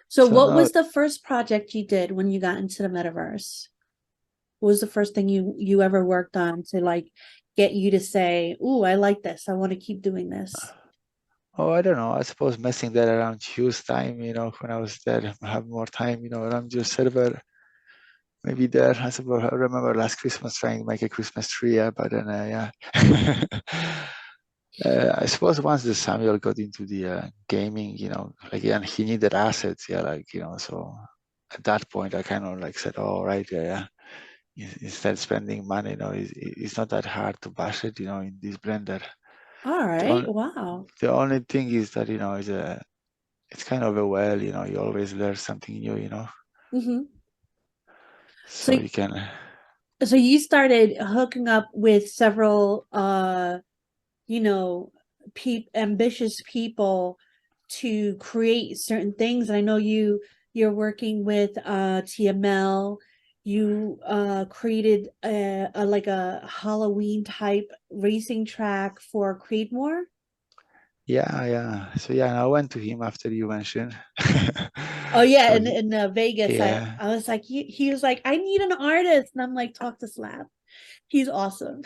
So what now, was the first project you did when you got into the metaverse? What was the first thing you ever worked on to like get you to say, "Ooh, I like this. I want to keep doing this"? Oh, I don't know. I suppose messing that around Hughes time, when I was there, have more time, around your server. Maybe there, I suppose I remember last Christmas trying to make a Christmas tree, yeah, but then, yeah. I suppose once the Samuel got into the gaming, and he needed assets, yeah, so at that point I kind of said, oh, right, yeah. Instead of spending money, it's not that hard to bash it, in this blender. All right. Wow. The only thing is that, it's kind of a well, you always learn something new, Mm-hmm. So you can. So you started hooking up with several, ambitious people to create certain things. And I know you're working with TML you created a like a Halloween type racing track for Creedmoor. Yeah. So yeah, and I went to him after you mentioned. Oh yeah, So in Vegas, yeah, I was like, he was like, I need an artist, and I'm like, talk to Slav. He's awesome.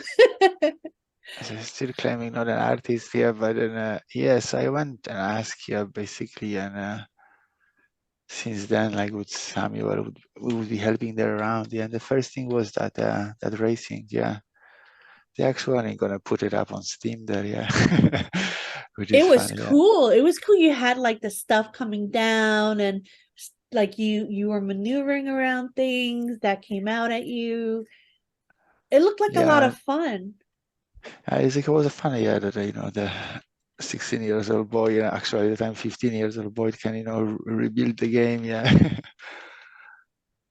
so still claiming not an artist here, but then yes, I went and asked here basically, and since then, like with Samuel, we would be helping there around. Yeah, and the first thing was that that racing. Yeah, they actually gonna put it up on Steam there. Yeah, which It is was fun. Yeah. cool. It was cool. You had like the stuff coming down, and like you were maneuvering around things that came out at you. It looked like a lot Yeah, of fun. it was a funny year that the 16 years old boy, actually at the time 15 years old boy can rebuild the game. Yeah,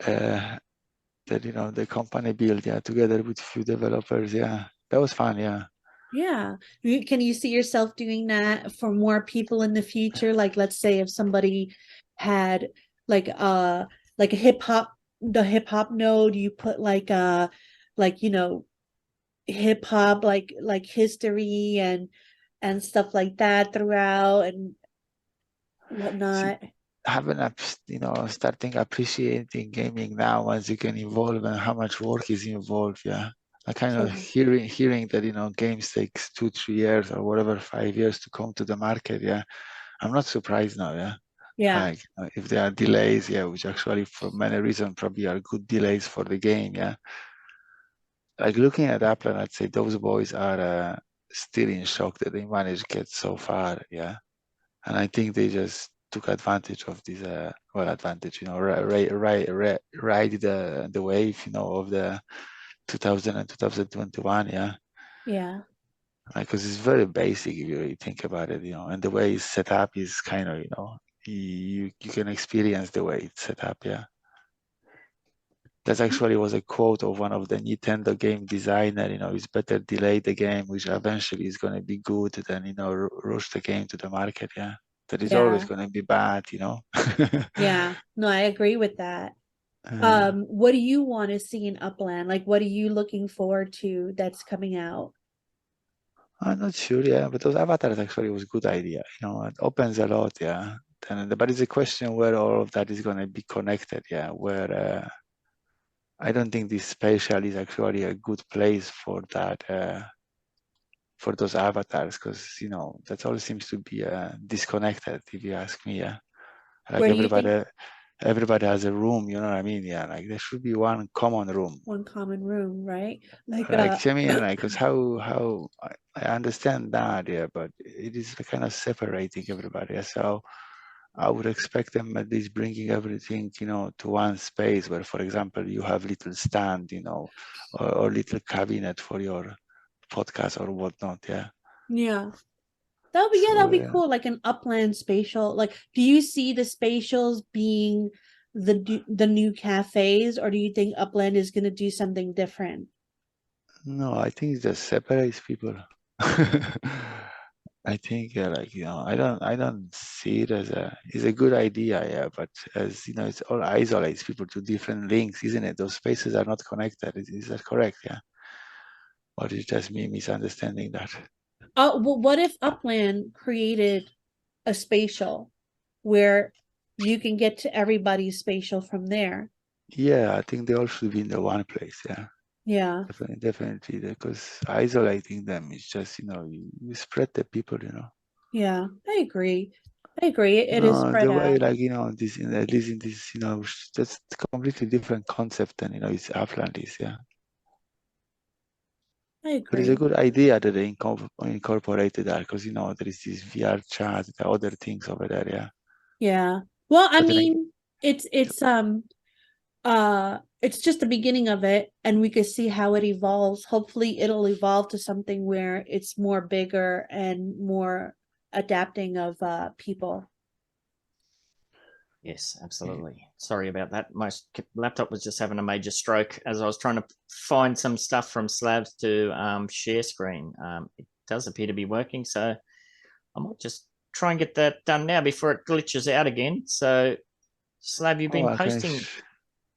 that the company built. Yeah, together with few developers. Yeah, that was fun. Yeah. Yeah. Can you see yourself doing that for more people in the future? Like, let's say if somebody had like like a the hip hop node, you put like hip hop like history and stuff like that throughout and See, whatnot. having starting appreciating gaming now as you can evolve and how much work is involved. Yeah, I kind of So hearing that games takes 2 3 years or whatever 5 years to come to the market. Yeah, I'm not surprised now. Yeah, yeah, like if there are delays, yeah, which actually for many reasons probably are good delays for the game. Yeah, like looking at Upland, I'd say those boys are still in shock that they managed to get so far. Yeah, and I think they just took advantage of this. Advantage, ride the wave, of the 2000 and 2021. Yeah, yeah. because it's very basic if you really think about it. And the way it's set up is kind of, you can experience the way it's set up. Yeah. That actually was a quote of one of the Nintendo game designer. It's better delay the game, which eventually is going to be good, than rush the game to the market. Yeah, that is always Yeah. going to be bad. Yeah. No, I agree with that. uh, What do you want to see in Upland? Like, what are you looking forward to that's coming out? I'm not sure. Yeah, but those avatars actually was a good idea. It opens a lot. Yeah, but it's a question where all of that is going to be connected. Yeah, where I don't think this spatial is actually a good place for that. For those avatars, because that all seems to be disconnected, if you ask me. Yeah, like Where do you think everybody has a room, you know what I mean? Yeah, like there should be one common room. one common room, right? Like Like, I mean, like, because how I understand that, yeah, but it is kind of separating everybody. Yeah. So I would expect them at least bringing everything, to one space where, for example, you have little stand, or little cabinet for your podcast or whatnot. Yeah. yeah. That'll So be cool. Like an upland spatial. Like, do you see the spatials being the new cafes, or do you think Upland is gonna do something different? no, I think it just separates people. I think, like, I don't see it as it's a good idea, yeah, but as it's all isolates people to different links, isn't it? Those spaces are not connected. Is that correct? Yeah. Or is it just me misunderstanding that? Oh, well, what if Upland created a spatial where you can get to everybody's spatial from there? Yeah, I think they all should be in the one place. Yeah, Yeah, definitely, because isolating them is just, you spread the people. yeah, I agree. I agree. It is No, spread the way, out. like, this, at least in this, that's a completely different concept than, it's Upland is, yeah. I But it's a agree. good idea that they incorporated that, because, there is this VR chat, the other things over there, yeah. Yeah. Well, I But then, mean, it's just the beginning of it, and we could see how it evolves. Hopefully it'll evolve to something where it's more bigger and more adapting of people. Yes, absolutely. Sorry about that. My laptop was just having a major stroke as I was trying to find some stuff from Slabs to share screen. It does appear to be working, so I might just try and get that done now before it glitches out again. So, Slab, you've oh, been I can, posting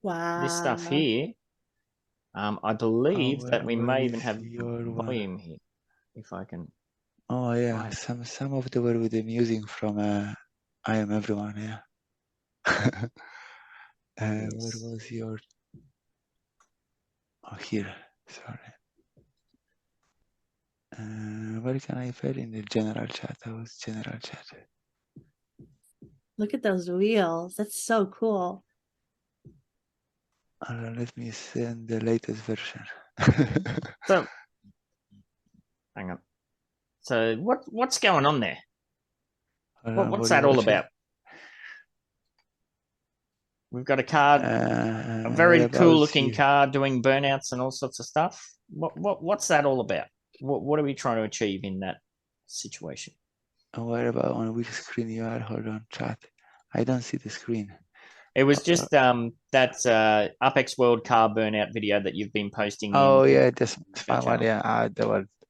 this stuff Wow. here, I believe that we where may even is have your one? volume here, if I can. Oh yeah, Right. some of the were with the music from I Am Everyone, yeah. Where Yes. was your? Oh, here. Sorry. Where can I find in the general chat? That was general chat. Look at those wheels. That's so cool. Let me send the latest version. So, hang on. So, what's going on there? What's that all about? We've got a card, a What very about cool-looking you? car doing burnouts and all sorts of stuff. What's that all about? What are we trying to achieve in that situation? What about on which screen you are? Hold on, chat. I don't see the screen. It was just that Upex World car burnout video that you've been posting Oh in yeah, that's your fine one. channel. Yeah,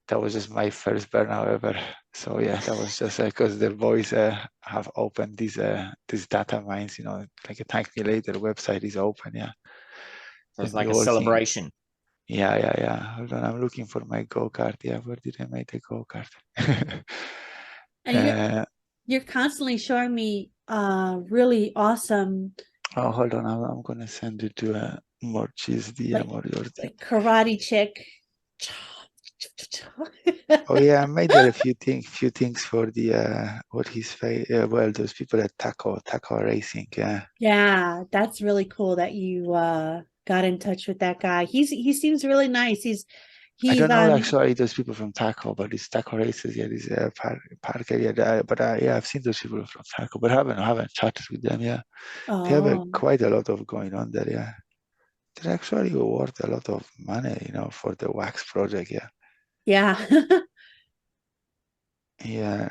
that was just my first burnout ever. So yeah, that was just because the boys have opened these data mines. You know, like a thank me later website is open. Yeah, So it's and we like a all think, celebration. yeah. Hold on, I'm looking for my go kart. Yeah, where did I make the go kart? And you're constantly showing me really awesome Oh, hold on, I'm gonna send it to Morecheese DM or your thing. like karate chick. Oh yeah, I made there a few things for the what his well, those people at Taco Racing. Yeah. Yeah, that's really cool that you got in touch with that guy. He seems really nice. I He's don't know on actually those people from Taco, but it's Taco Races. Yeah, this park area. But yeah, I've seen those people from Taco, but haven't chatted with them. Yeah, they have oh quite a lot of going on there. Yeah, they're actually worth a lot of money, you know, for the wax project. Yeah. yeah. Yeah,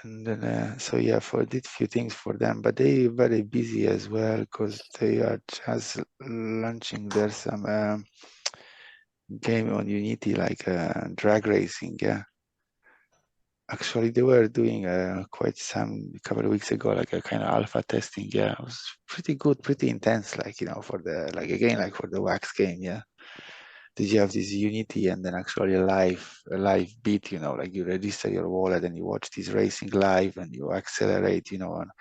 and then so yeah, for did few things for them, but they very busy as well because they are just launching there some game on Unity like drag racing. Yeah, actually they were doing quite some a couple of weeks ago like a kind of alpha testing. Yeah, it was pretty good, pretty intense. Like you know for the like again like for the wax game. Yeah. Did you have this Unity and then actually a live beat, you know, like you register your wallet and you watch this racing live and you accelerate, you know, and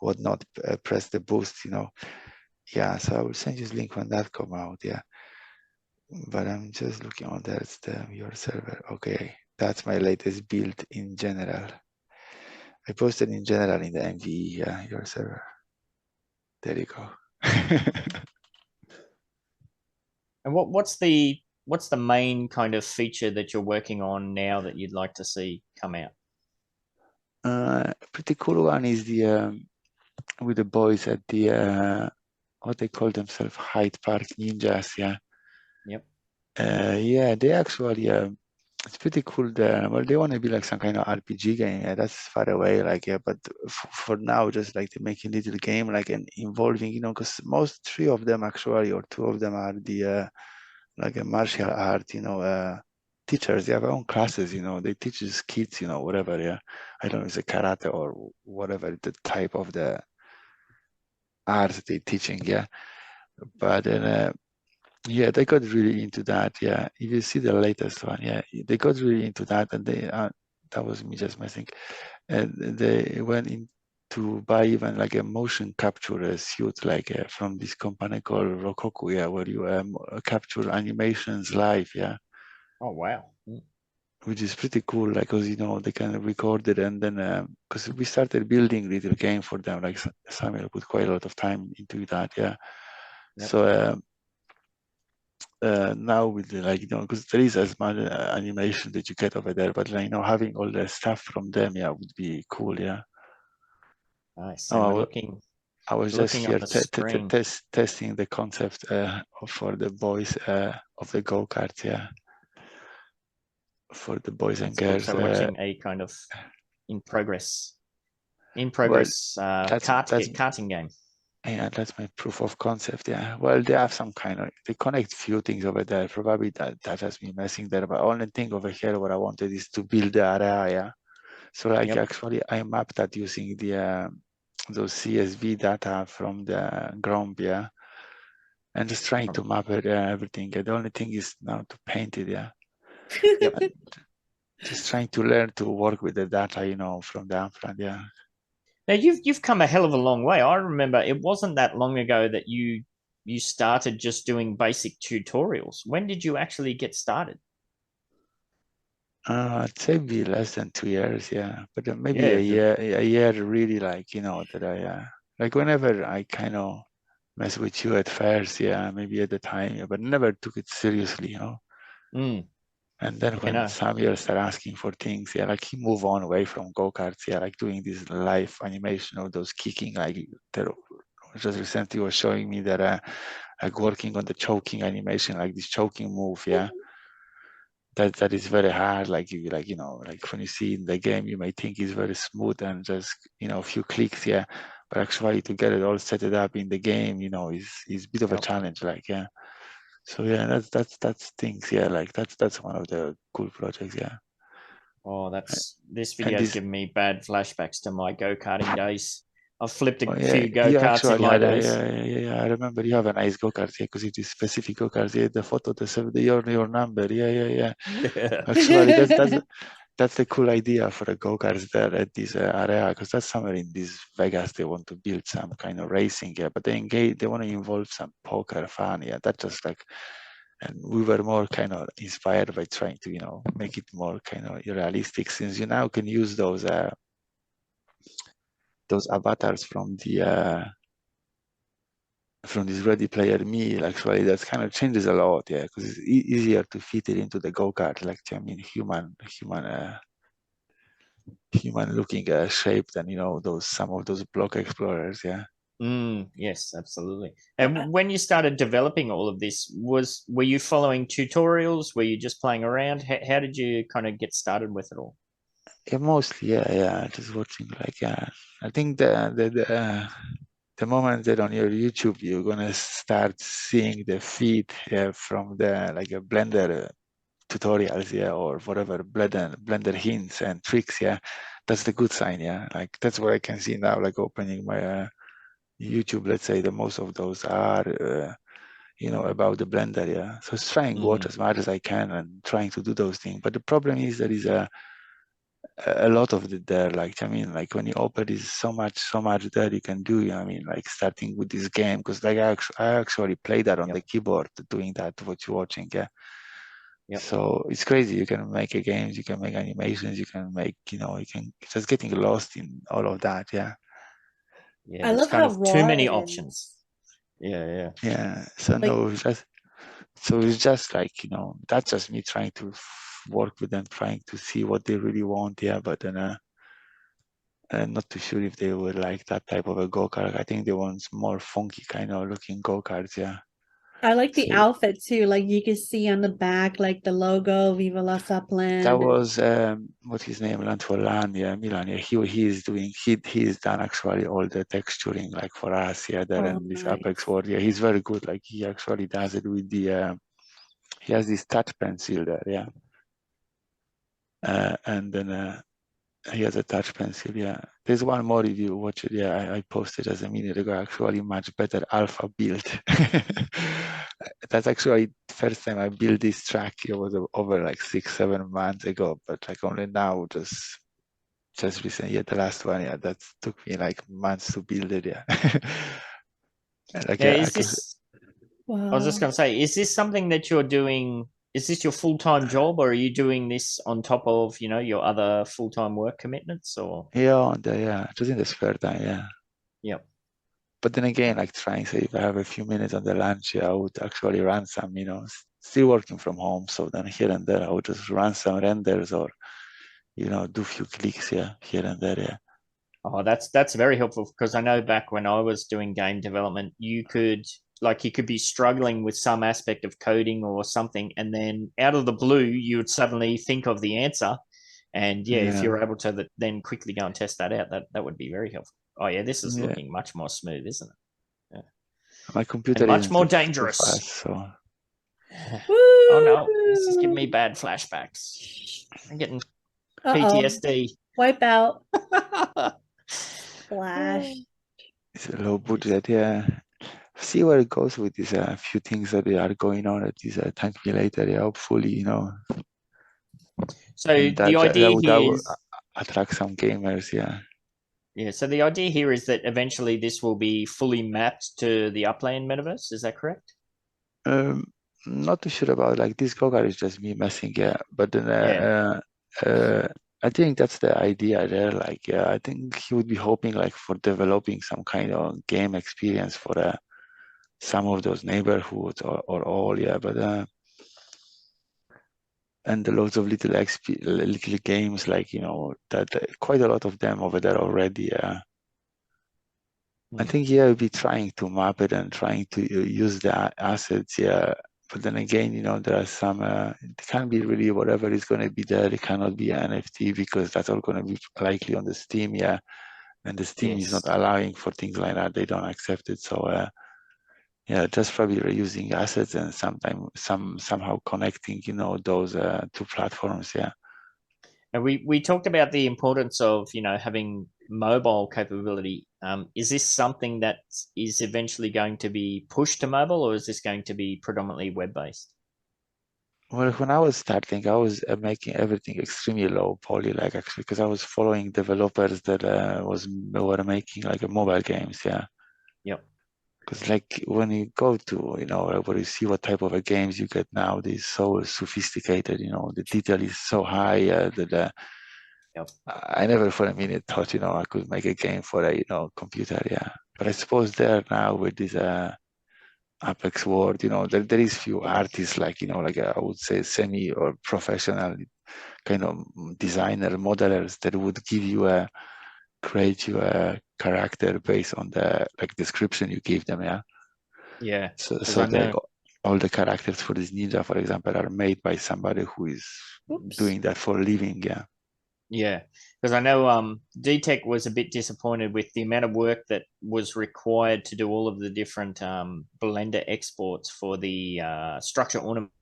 whatnot, press the boost, you know. Yeah, so I will send you this link when that come out, yeah. But I'm just looking on that's your server. Okay, that's my latest build in general. I posted in general in the MVE, yeah, your server. There you go. And what's the main kind of feature that you're working on now that you'd like to see come out? Pretty cool one is the with the boys at the what they call themselves Hyde Park Ninjas, yeah. Yep. Yeah, they actually it's pretty cool there. Well, they want to be like some kind of RPG game. Yeah, that's far away, like yeah. But for now, just like to make a little game, like and involving, you know, because most three of them actually, or two of them are the like a martial art, you know, teachers. They have their own classes, you know. They teach these kids, you know, whatever. Yeah, I don't know, if it's a karate or whatever the type of the art they're teaching. Yeah, but then. Yeah, they got really into that. Yeah, if you see the latest one, yeah, they got really into that, and they that was me just messing. And they went in to buy even like a motion capture suit, like from this company called Rokoku, yeah, where you capture animations live, yeah, Oh wow. which is pretty cool, like because you know they can record it and then because we started building little game for them, like Samuel put quite a lot of time into that, yeah. Yep. So. Now with the, like you know because there is as much animation that you get over there, but like, you know having all the stuff from them, yeah, would be cool, yeah. Nice. And Oh, I was just looking on here the screen. testing the concept for the boys of the go kart, yeah, for the boys and That's cool. girls. So watching a kind of in progress Well, that's karting game. yeah, that's my proof of concept. Yeah. Well, they have some kind of they connect few things over there. Probably that has been messing there. But only thing over here what I wanted is to build the area. Yeah. So like Yep. actually I mapped that using the those CSV data from the Gromp, yeah. and just trying to map it, everything. The only thing is now to paint it, yeah. Yep. And just trying to learn to work with the data, from the Upland, yeah. Now you've come a hell of a long way. I remember it wasn't that long ago that you started just doing basic tutorials. When did you actually get started? I'd say be less than 2 years, yeah. But maybe Yeah, a year really, that I like whenever I kind of mess with you at first, yeah, maybe at the time, yeah, but never took it seriously, Mm, And then you when know. Samuel started asking for things, yeah, like he moved on away from go-karts, yeah, like doing this live animation of those kicking, like just recently was showing me that like working on the choking animation, like this choking move, yeah. That is very hard. Like you like when you see in the game, you may think it's very smooth and just a few clicks, yeah. But actually to get it all set it up in the game, is a bit of a challenge, like yeah. So yeah, that's things, yeah. Like that's one of the cool projects, yeah. Oh, this And video's this, giving me bad flashbacks to my go-karting days. I've flipped oh a yeah, few you go-karts in actually my had days. yeah. I remember you have a nice go-kart, yeah, because it is specific go-kart. Yeah, the photo, your number, yeah. Yeah. Actually, that's the cool idea for the go-karts there at this area, because that's somewhere in this Vegas they want to build some kind of racing, yeah, but they want to involve some poker fun, yeah. That's just like, and we were more kind of inspired by trying to make it more kind of realistic, since you now can use those avatars from this Ready Player Me. Actually, that kind of changes a lot, yeah, because it's easier to fit it into the go-kart, like human looking shape than some of those block explorers, yeah. Yes, absolutely. And when you started developing all of this, were you following tutorials? Were you just playing around? How did you kind of get started with it all? Yeah, mostly, yeah, just watching, like, yeah. I think the moment that on your YouTube you're gonna start seeing the feed, yeah, from the like a Blender tutorials, yeah, or whatever, blender hints and tricks, yeah, that's the good sign, yeah. Like that's what I can see now, like opening my YouTube, let's say, the most of those are about the blender, yeah. So it's trying to watch as much as I can and trying to do those things, but the problem is there is a lot of it there. Like, I mean, like when you open, is so much that you can do. I mean, like starting with this game, because like I actually play that on the keyboard, doing that what you're watching, yeah. Yep. So it's crazy. You can make a games, you can make animations, you can make, you can just getting lost in all of that, yeah. Yeah, I there's love kind how of too raw many it options. is. Yeah. So Like, no, it's just like, that's just me trying to work with them, trying to see what they really want, yeah. But then I'm not too sure if they would like that type of a go-kart. I think they want more funky kind of looking go-karts, yeah. I like the So outfit too. Like you can see on the back, like the logo, Viva Las that Upland. was what's his name, Land for Land, yeah, Milan. Yeah, he's done actually all the texturing, like for us, yeah, there Oh, in this Apex nice. World. Yeah, he's very good. Like he actually does it with the he has this touch pencil there, yeah. And then he has a touch pencil, yeah. There's one more if you watch it, yeah, I posted just a minute ago, actually much better alpha build. That's actually the first time I built this track. It was over like 6-7 months ago, but like only now, just recently, yeah, the last one, yeah, that took me like months to build it, yeah. And like, Yeah, yeah, is this I was just Wow. going to say, is this something that you're doing? Is this your full-time job, or are you doing this on top of, your other full-time work commitments? Or just in the spare time, yeah. Yep. But then again, like trying, say, if I have a few minutes on the lunch, yeah, I would actually run some, still working from home. So then here and there, I would just run some renders or, do a few clicks, yeah, here and there, yeah. Oh, that's very helpful, because I know back when I was doing game development, you could be struggling with some aspect of coding or something, and then out of the blue, you would suddenly think of the answer. And yeah, if Yeah, you're able to then quickly go and test that out, that would be very helpful. Oh yeah, this is yeah. looking much more smooth, isn't it? Yeah. My And computer much isn't more super fast, dangerous. so Oh no, this is giving me Woo! bad flashbacks. I'm getting Uh-oh. PTSD. Wipe out. Flash. it's a low budget, yeah. see where it goes with these few things that are going on at this time later. Yeah, hopefully, you know, So and the idea that here will is, attract some gamers. Yeah. yeah. So the idea here is that eventually this will be fully mapped to the Upland metaverse. Is that correct? Um, not too sure about like this Gogar is just me messing. Yeah, but then I think that's the idea there. Like, yeah, I think he would be hoping like for developing some kind of game experience for some of those neighborhoods or all. Yeah, but and the loads of little games like you know that quite a lot of them over there already. Yeah. I think yeah, we'll be trying to map it and trying to use the assets. Yeah, but then again, you know, there are some. It can't be really whatever is going to be there. It cannot be an NFT because that's all going to be likely on the Steam. Yeah, and the Steam is not Yes. allowing for things like that. They don't accept it. So yeah, just probably reusing assets and somehow connecting, you know, those two platforms. Yeah. And we talked about the importance of, you know, having mobile capability. Is this something that is eventually going to be pushed to mobile, or is this going to be predominantly web based? Well, when I was starting, I was making everything extremely low poly, like actually, because I was following developers that were making like mobile games, yeah. Yep. Because like when you go to, you know, where you see what type of games you get now, they're so sophisticated, you know, the detail is so high that Yep. I never for a minute thought, you know, I could make a game for a, you know, computer, yeah. But I suppose there now with this Apex World, you know, there is few artists like, you know, like I would say semi or professional kind of designer modelers that would give you create you a character based on the like description you give them, yeah. Yeah. So Because so I the know. all the characters for this ninja, for example, are made by somebody who is Oops. doing that for a living, yeah. Yeah, because I know DTech was a bit disappointed with the amount of work that was required to do all of the different Blender exports for the structure ornaments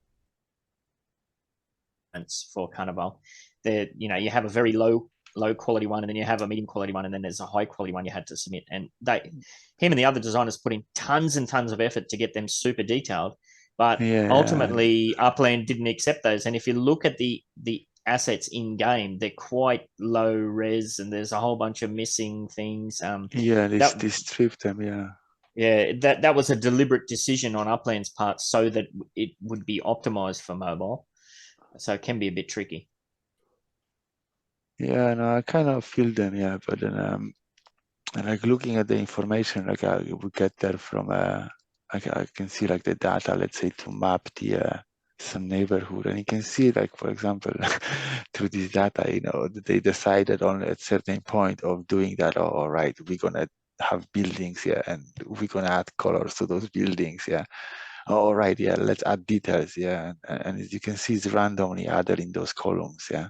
for Carnival. That, you know, you have a very low quality one, and then you have a medium quality one, and then there's a high quality one you had to submit. And him and the other designers put in tons and tons of effort to get them super detailed, but Yeah, ultimately Upland didn't accept those. And if you look at the assets in game, they're quite low res, and there's a whole bunch of missing things. yeah, That they stripped them, yeah. Yeah, that was a deliberate decision on Upland's part so that it would be optimized for mobile. So it can be a bit tricky. Yeah, no, I kind of feel them, yeah, but then like looking at the information, like I would get there from I can see like the data, let's say to map the some neighborhood, and you can see like for example through this data, you know, that they decided on a certain point of doing that. Oh, all right, we're gonna have buildings, yeah, and we're gonna add colors to those buildings, yeah. Oh, all right, yeah, let's add details, yeah, and as you can see, it's randomly added in those columns, yeah.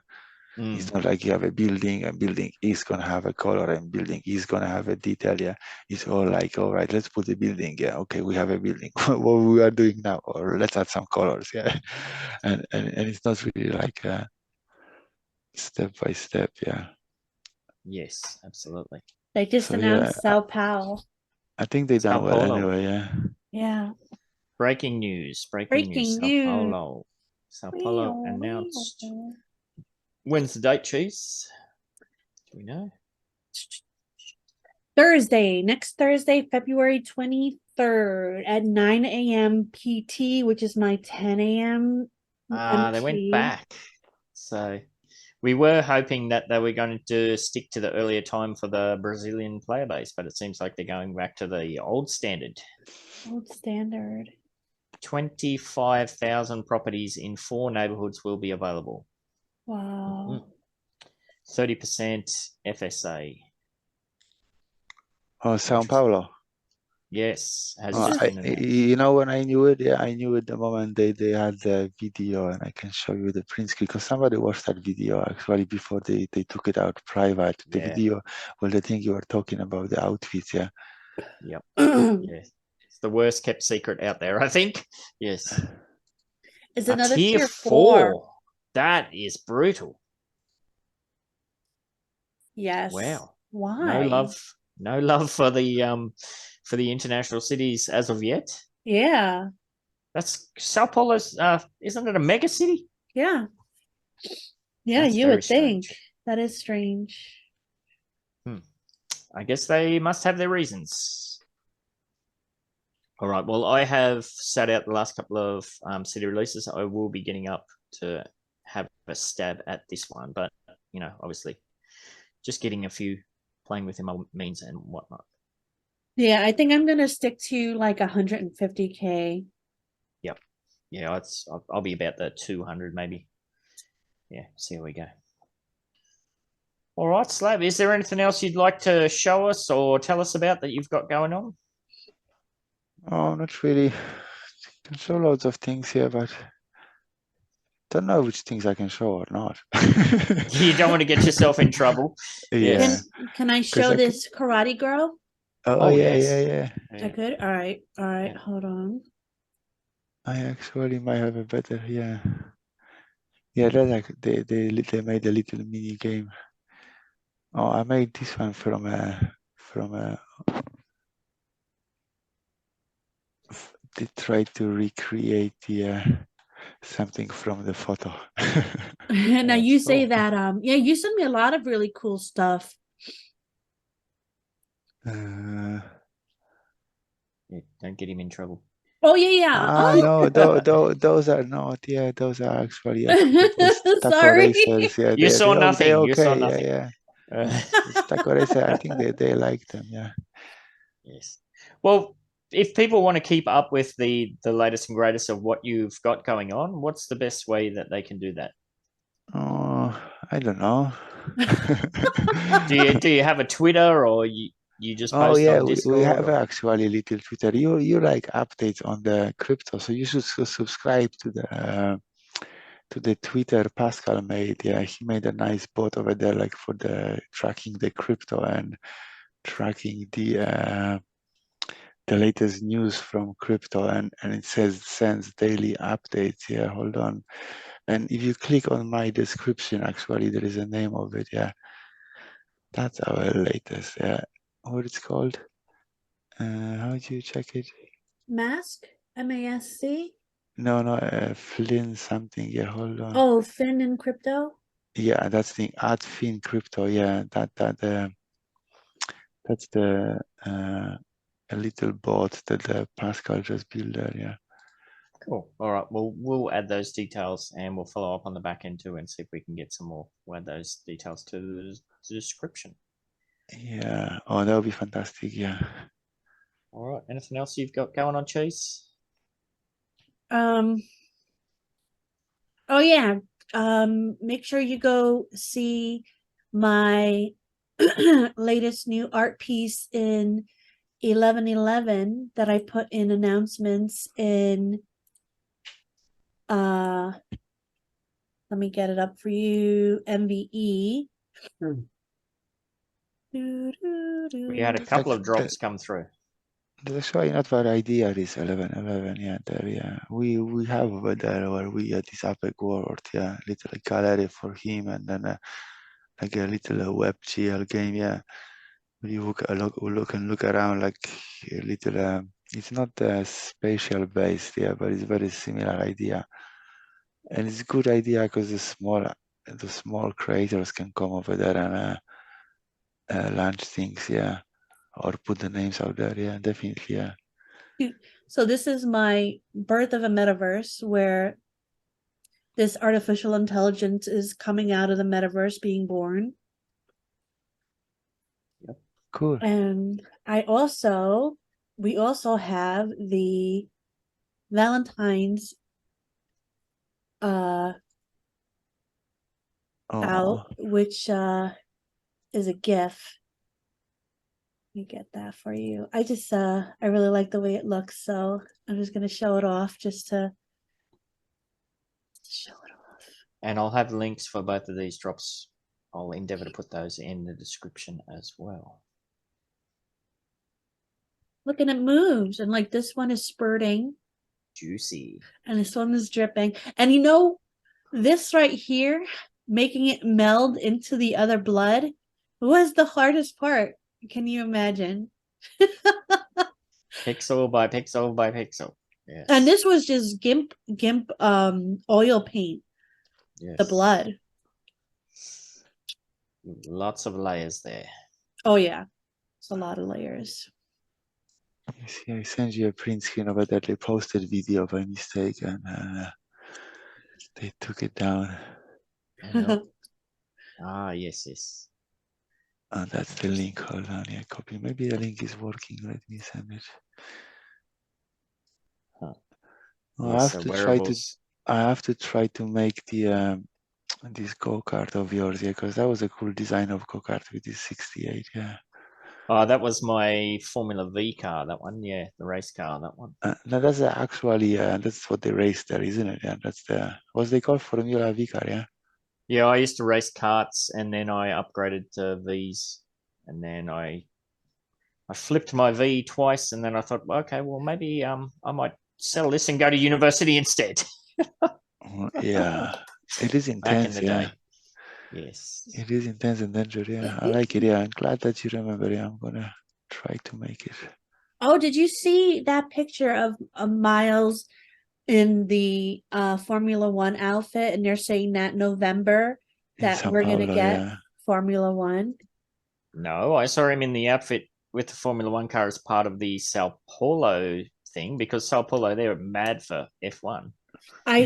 It's not like you have a building and building is going to have a color and building is going to have a detail. Yeah. It's all like, all right, let's put the building. Yeah. Okay. We have a building. What we are doing now, or let's add some colors. Yeah. And it's not really like step by step. Yeah. Yes, absolutely. They just So yeah, announced Sao Paulo. I think they Sao done well Paulo. anyway. Yeah. Yeah. Breaking news. Breaking news. Breaking Sao news. Paulo. Sao Paulo announced. When's the date, Cheese? Do we know? Thursday, next Thursday, February 23rd at 9 a.m. PT, which is my 10 a.m. They went back. So we were hoping that they were going to stick to the earlier time for the Brazilian player base, but it seems like they're going back to the old standard. Old standard. 25,000 properties in 4 neighborhoods will be available. Wow. 30% FSA. Oh, Sao Paulo. Yes, has Oh, just been announced. you know when I knew it, yeah, I knew it the moment they had the video, and I can show you the print screen because somebody watched that video actually before they took it out private. The Yeah. video, well, the thing you were talking about, the outfits, yeah. Yep. Yeah. It's the worst kept secret out there, I think. Yes. It's A another tier tier 4. 4. That is brutal. Yes. Wow. Why? No love for the for the international cities as of yet. Yeah. That's Sao Paulo's. Isn't it a mega city? Yeah. Yeah, That's you very would think. strange. That is strange. I guess they must have their reasons. All right. Well, I have sat out the last couple of city releases. I will be getting up to have a stab at this one, but obviously, just getting a few, playing with him means and whatnot. Yeah, I think I'm gonna stick to like 150K. Yep. Yeah, I'll be about the 200 maybe. Yeah, see how we go. All right, Slav, is there anything else you'd like to show us or tell us about that you've got going on? Oh, not really. Can show loads of things here, but don't know which things I can show or not. You don't want to get yourself in trouble. Yeah. Yes. Can I show this karate girl? Oh, yeah, yes. yeah. I could. All right. Yeah. Hold on. I actually might have a better. Yeah. Yeah, that's like they made a little mini game. Oh, I made this one from they tried to recreate the something from the photo. Now you say cool. that yeah, you sent me a lot of really cool stuff. Yeah, don't get him in trouble. Oh yeah. No, those are not. Yeah, those are actually taco Sorry. racers. Yeah, You saw nothing. They're You saw okay. nothing. Yeah. It's taco racer. I think they like them. Yeah. Yes. Well, if people want to keep up with the latest and greatest of what you've got going on, what's the best way that they can do that? Oh, I don't know. Do you have a Twitter or you just post on Discord? We have actually little Twitter. You like updates on the crypto, so you should subscribe to the Twitter Pascal made. Yeah, he made a nice bot over there, like for the tracking the crypto and tracking the latest news from crypto, and it sends daily updates. Yeah, hold on. And if you click on my description, actually there is a name of it. Yeah, that's our latest. Yeah, what it's called. How do you check it? Mask? MASC? No, Flynn something. Yeah, hold on. Oh, Finn in crypto? Yeah, that's the @Fin crypto. Yeah, that's the a little bot that Pascal just built there. Yeah. Cool. All right. Well, we'll add those details and we'll follow up on the back end too and see if we can get some more. We'll add those details to the description. Yeah. Oh, that would be fantastic. Yeah. All right. Anything else you've got going on, Cheese? Oh yeah. Make sure you go see my latest new art piece in 1111 that I put in announcements in let me get it up for you. MVE. We had a couple of drops come through. That's actually not bad idea, this 1111. Yeah, there. Yeah, we have over there where we at this Epic World. Yeah, little gallery for him, and then like a little WebGL game. Yeah, you look around like a little. It's not spatial based, yeah, but it's very similar idea, and it's a good idea because the small creators can come over there and launch things. Yeah. Or put the names out there. Yeah, definitely. Yeah. So this is my birth of a metaverse where this artificial intelligence is coming out of the metaverse, being born. Yep. Cool. And we also have the Valentine's out, which is a GIF. Let me get that for you. I really like the way it looks, so I'm just gonna show it off just to show it off. And I'll have links for both of these drops. I'll endeavor to put those in the description as well. Look, and it moves, and like this one is spurting. Juicy. And this one is dripping. And you know, this right here, making it meld into the other blood, was the hardest part. Can you imagine? Pixel by pixel by pixel. Yes. And this was just GIMP oil paint, yes. the blood. Lots of layers there. Oh yeah, it's a lot of layers. You see, I sent you a print screen of a that they posted video by mistake and they took it down. Yes. And that's the link. Hold on, yeah, copy. Maybe the link is working. Let me send it. Huh. Well, Yes, I have to try to make the this go-kart of yours, yeah, because that was a cool design of go-kart with this 68, yeah. Oh, that was my Formula V car, that one, yeah, the race car, that one. No, that's actually, that's what they race there, isn't it? Yeah, that's the, what's they call Formula V car, yeah? Yeah, I used to race karts and then I upgraded to Vs and then I flipped my V twice and then I thought, okay, well, maybe I might sell this and go to university instead. Yeah, it is intense, Back in the yeah. day. Yes. It is intense and dangerous, yeah. I like it, yeah. I'm glad that you remember, yeah. I'm gonna try to make it. Oh, did you see that picture of Miles in the Formula One outfit? And they're saying that November that we're going to get Formula One. No, I saw him in the outfit with the Formula One car as part of the Sao Paulo thing because Sao Paulo, they're mad for F1. I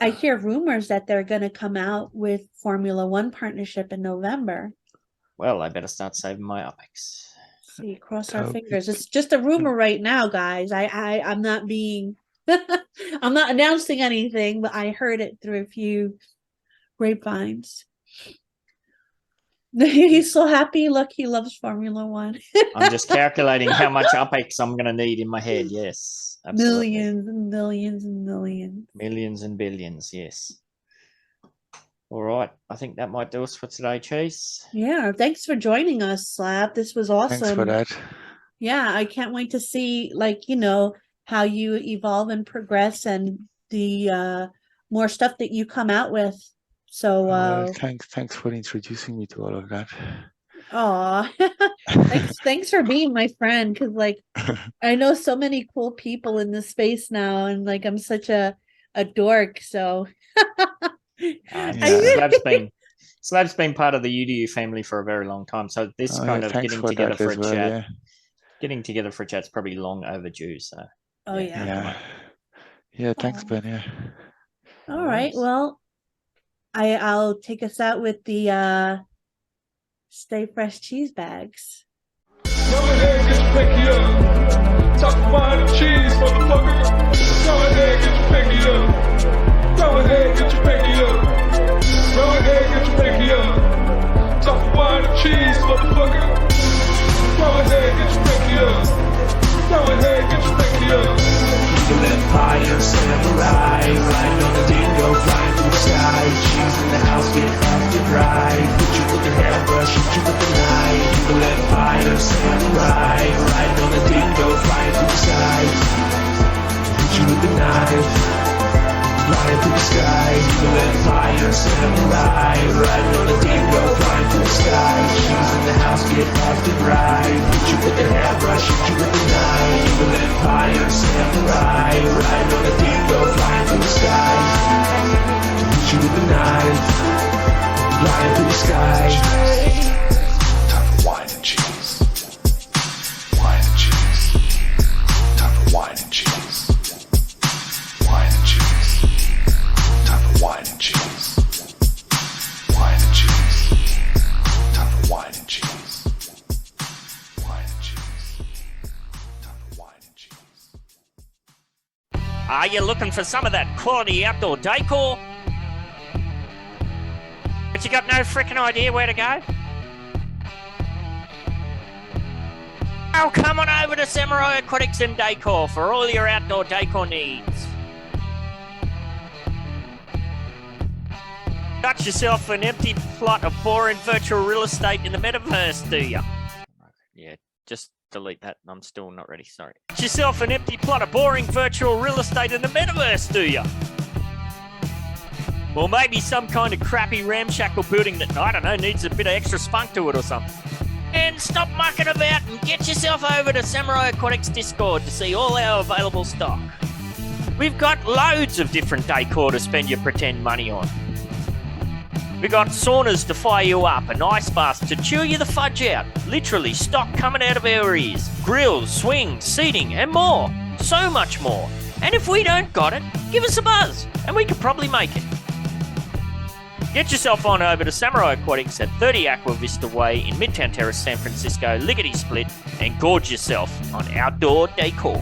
hear rumors that they're going to come out with Formula One partnership in November. Well, I better start saving my OPEX. See, cross our fingers. It's just a rumor right now, guys. I'm not being, I'm not announcing anything, but I heard it through a few grapevines. He's so happy. Look, he loves Formula One. I'm just calculating how much OPEX I'm going to need in my head. Yes, absolutely. Millions and millions and millions. Millions and billions, yes. All right. I think that might do us for today, Cheese. Yeah. Thanks for joining us, Slav. This was awesome. Thanks for that. Yeah. I can't wait to see, like, you know, how you evolve and progress and the more stuff that you come out with. So thanks for introducing me to all of that. Oh, thanks for being my friend, because like I know so many cool people in this space now, and like I'm such a dork. So Slav's been part of the UDU family for a very long time. So this kind of getting together for a chat, getting together for a chat's probably long overdue. So yeah. Thanks, Ben. Yeah. All right. Well, I'll take us out with the Stay Fresh cheese bags. Go ahead, get your pinky up. Talk wine and cheese, motherfucker. Go ahead, get your pinky up. Go ahead, get your pinky up. Go ahead, get your pinky up. Talk wine and cheese, motherfucker. Go ahead, get your pinky up. Go ahead, get your pinky up. Eagle Empire, samurai, riding on the dingo, flying through the sky. Cheese in the house, get off the drive. Hit you with the hairbrush, hit you with the knife. Eagle Empire, samurai, riding on the dingo, flying through the sky. Hit you with the knife, flying through the sky. Eagle Empire, samurai, riding on the dingo, flying through the sky. Cheese in the house, get off the drive. Hit you with the hairbrush, hit you with the knife. Eagle Empire, samurai, riding on the dingo, flying through the sky. Hit you with the knife, flying through the sky. Time for wine and cheese. Wine and cheese. Time for wine and cheese. Wine and cheese. Time for wine and cheese. Wine and cheese. Time for wine and cheese. Wine and cheese. Time for wine and cheese. Are you looking for some of that quality outdoor decor? But you got no freaking idea where to go? Oh, come on over to Samurai Aquatics and Decor for all your outdoor decor needs. Got yourself an empty plot of boring virtual real estate in the Metaverse, do you? Yeah, just delete that. I'm still not ready, sorry. Got yourself an empty plot of boring virtual real estate in the Metaverse, do you? Or maybe some kind of crappy ramshackle building that, I don't know, needs a bit of extra spunk to it or something. And stop mucking about and get yourself over to Samurai Aquatics Discord to see all our available stock. We've got loads of different decor to spend your pretend money on. We've got saunas to fire you up and ice baths to chew you the fudge out. Literally stock coming out of our ears. Grills, swings, seating and more. So much more. And if we don't got it, give us a buzz and we could probably make it. Get yourself on over to Samurai Aquatics at 30 Aqua Vista Way in Midtown Terrace, San Francisco, lickety split, and gorge yourself on outdoor decor.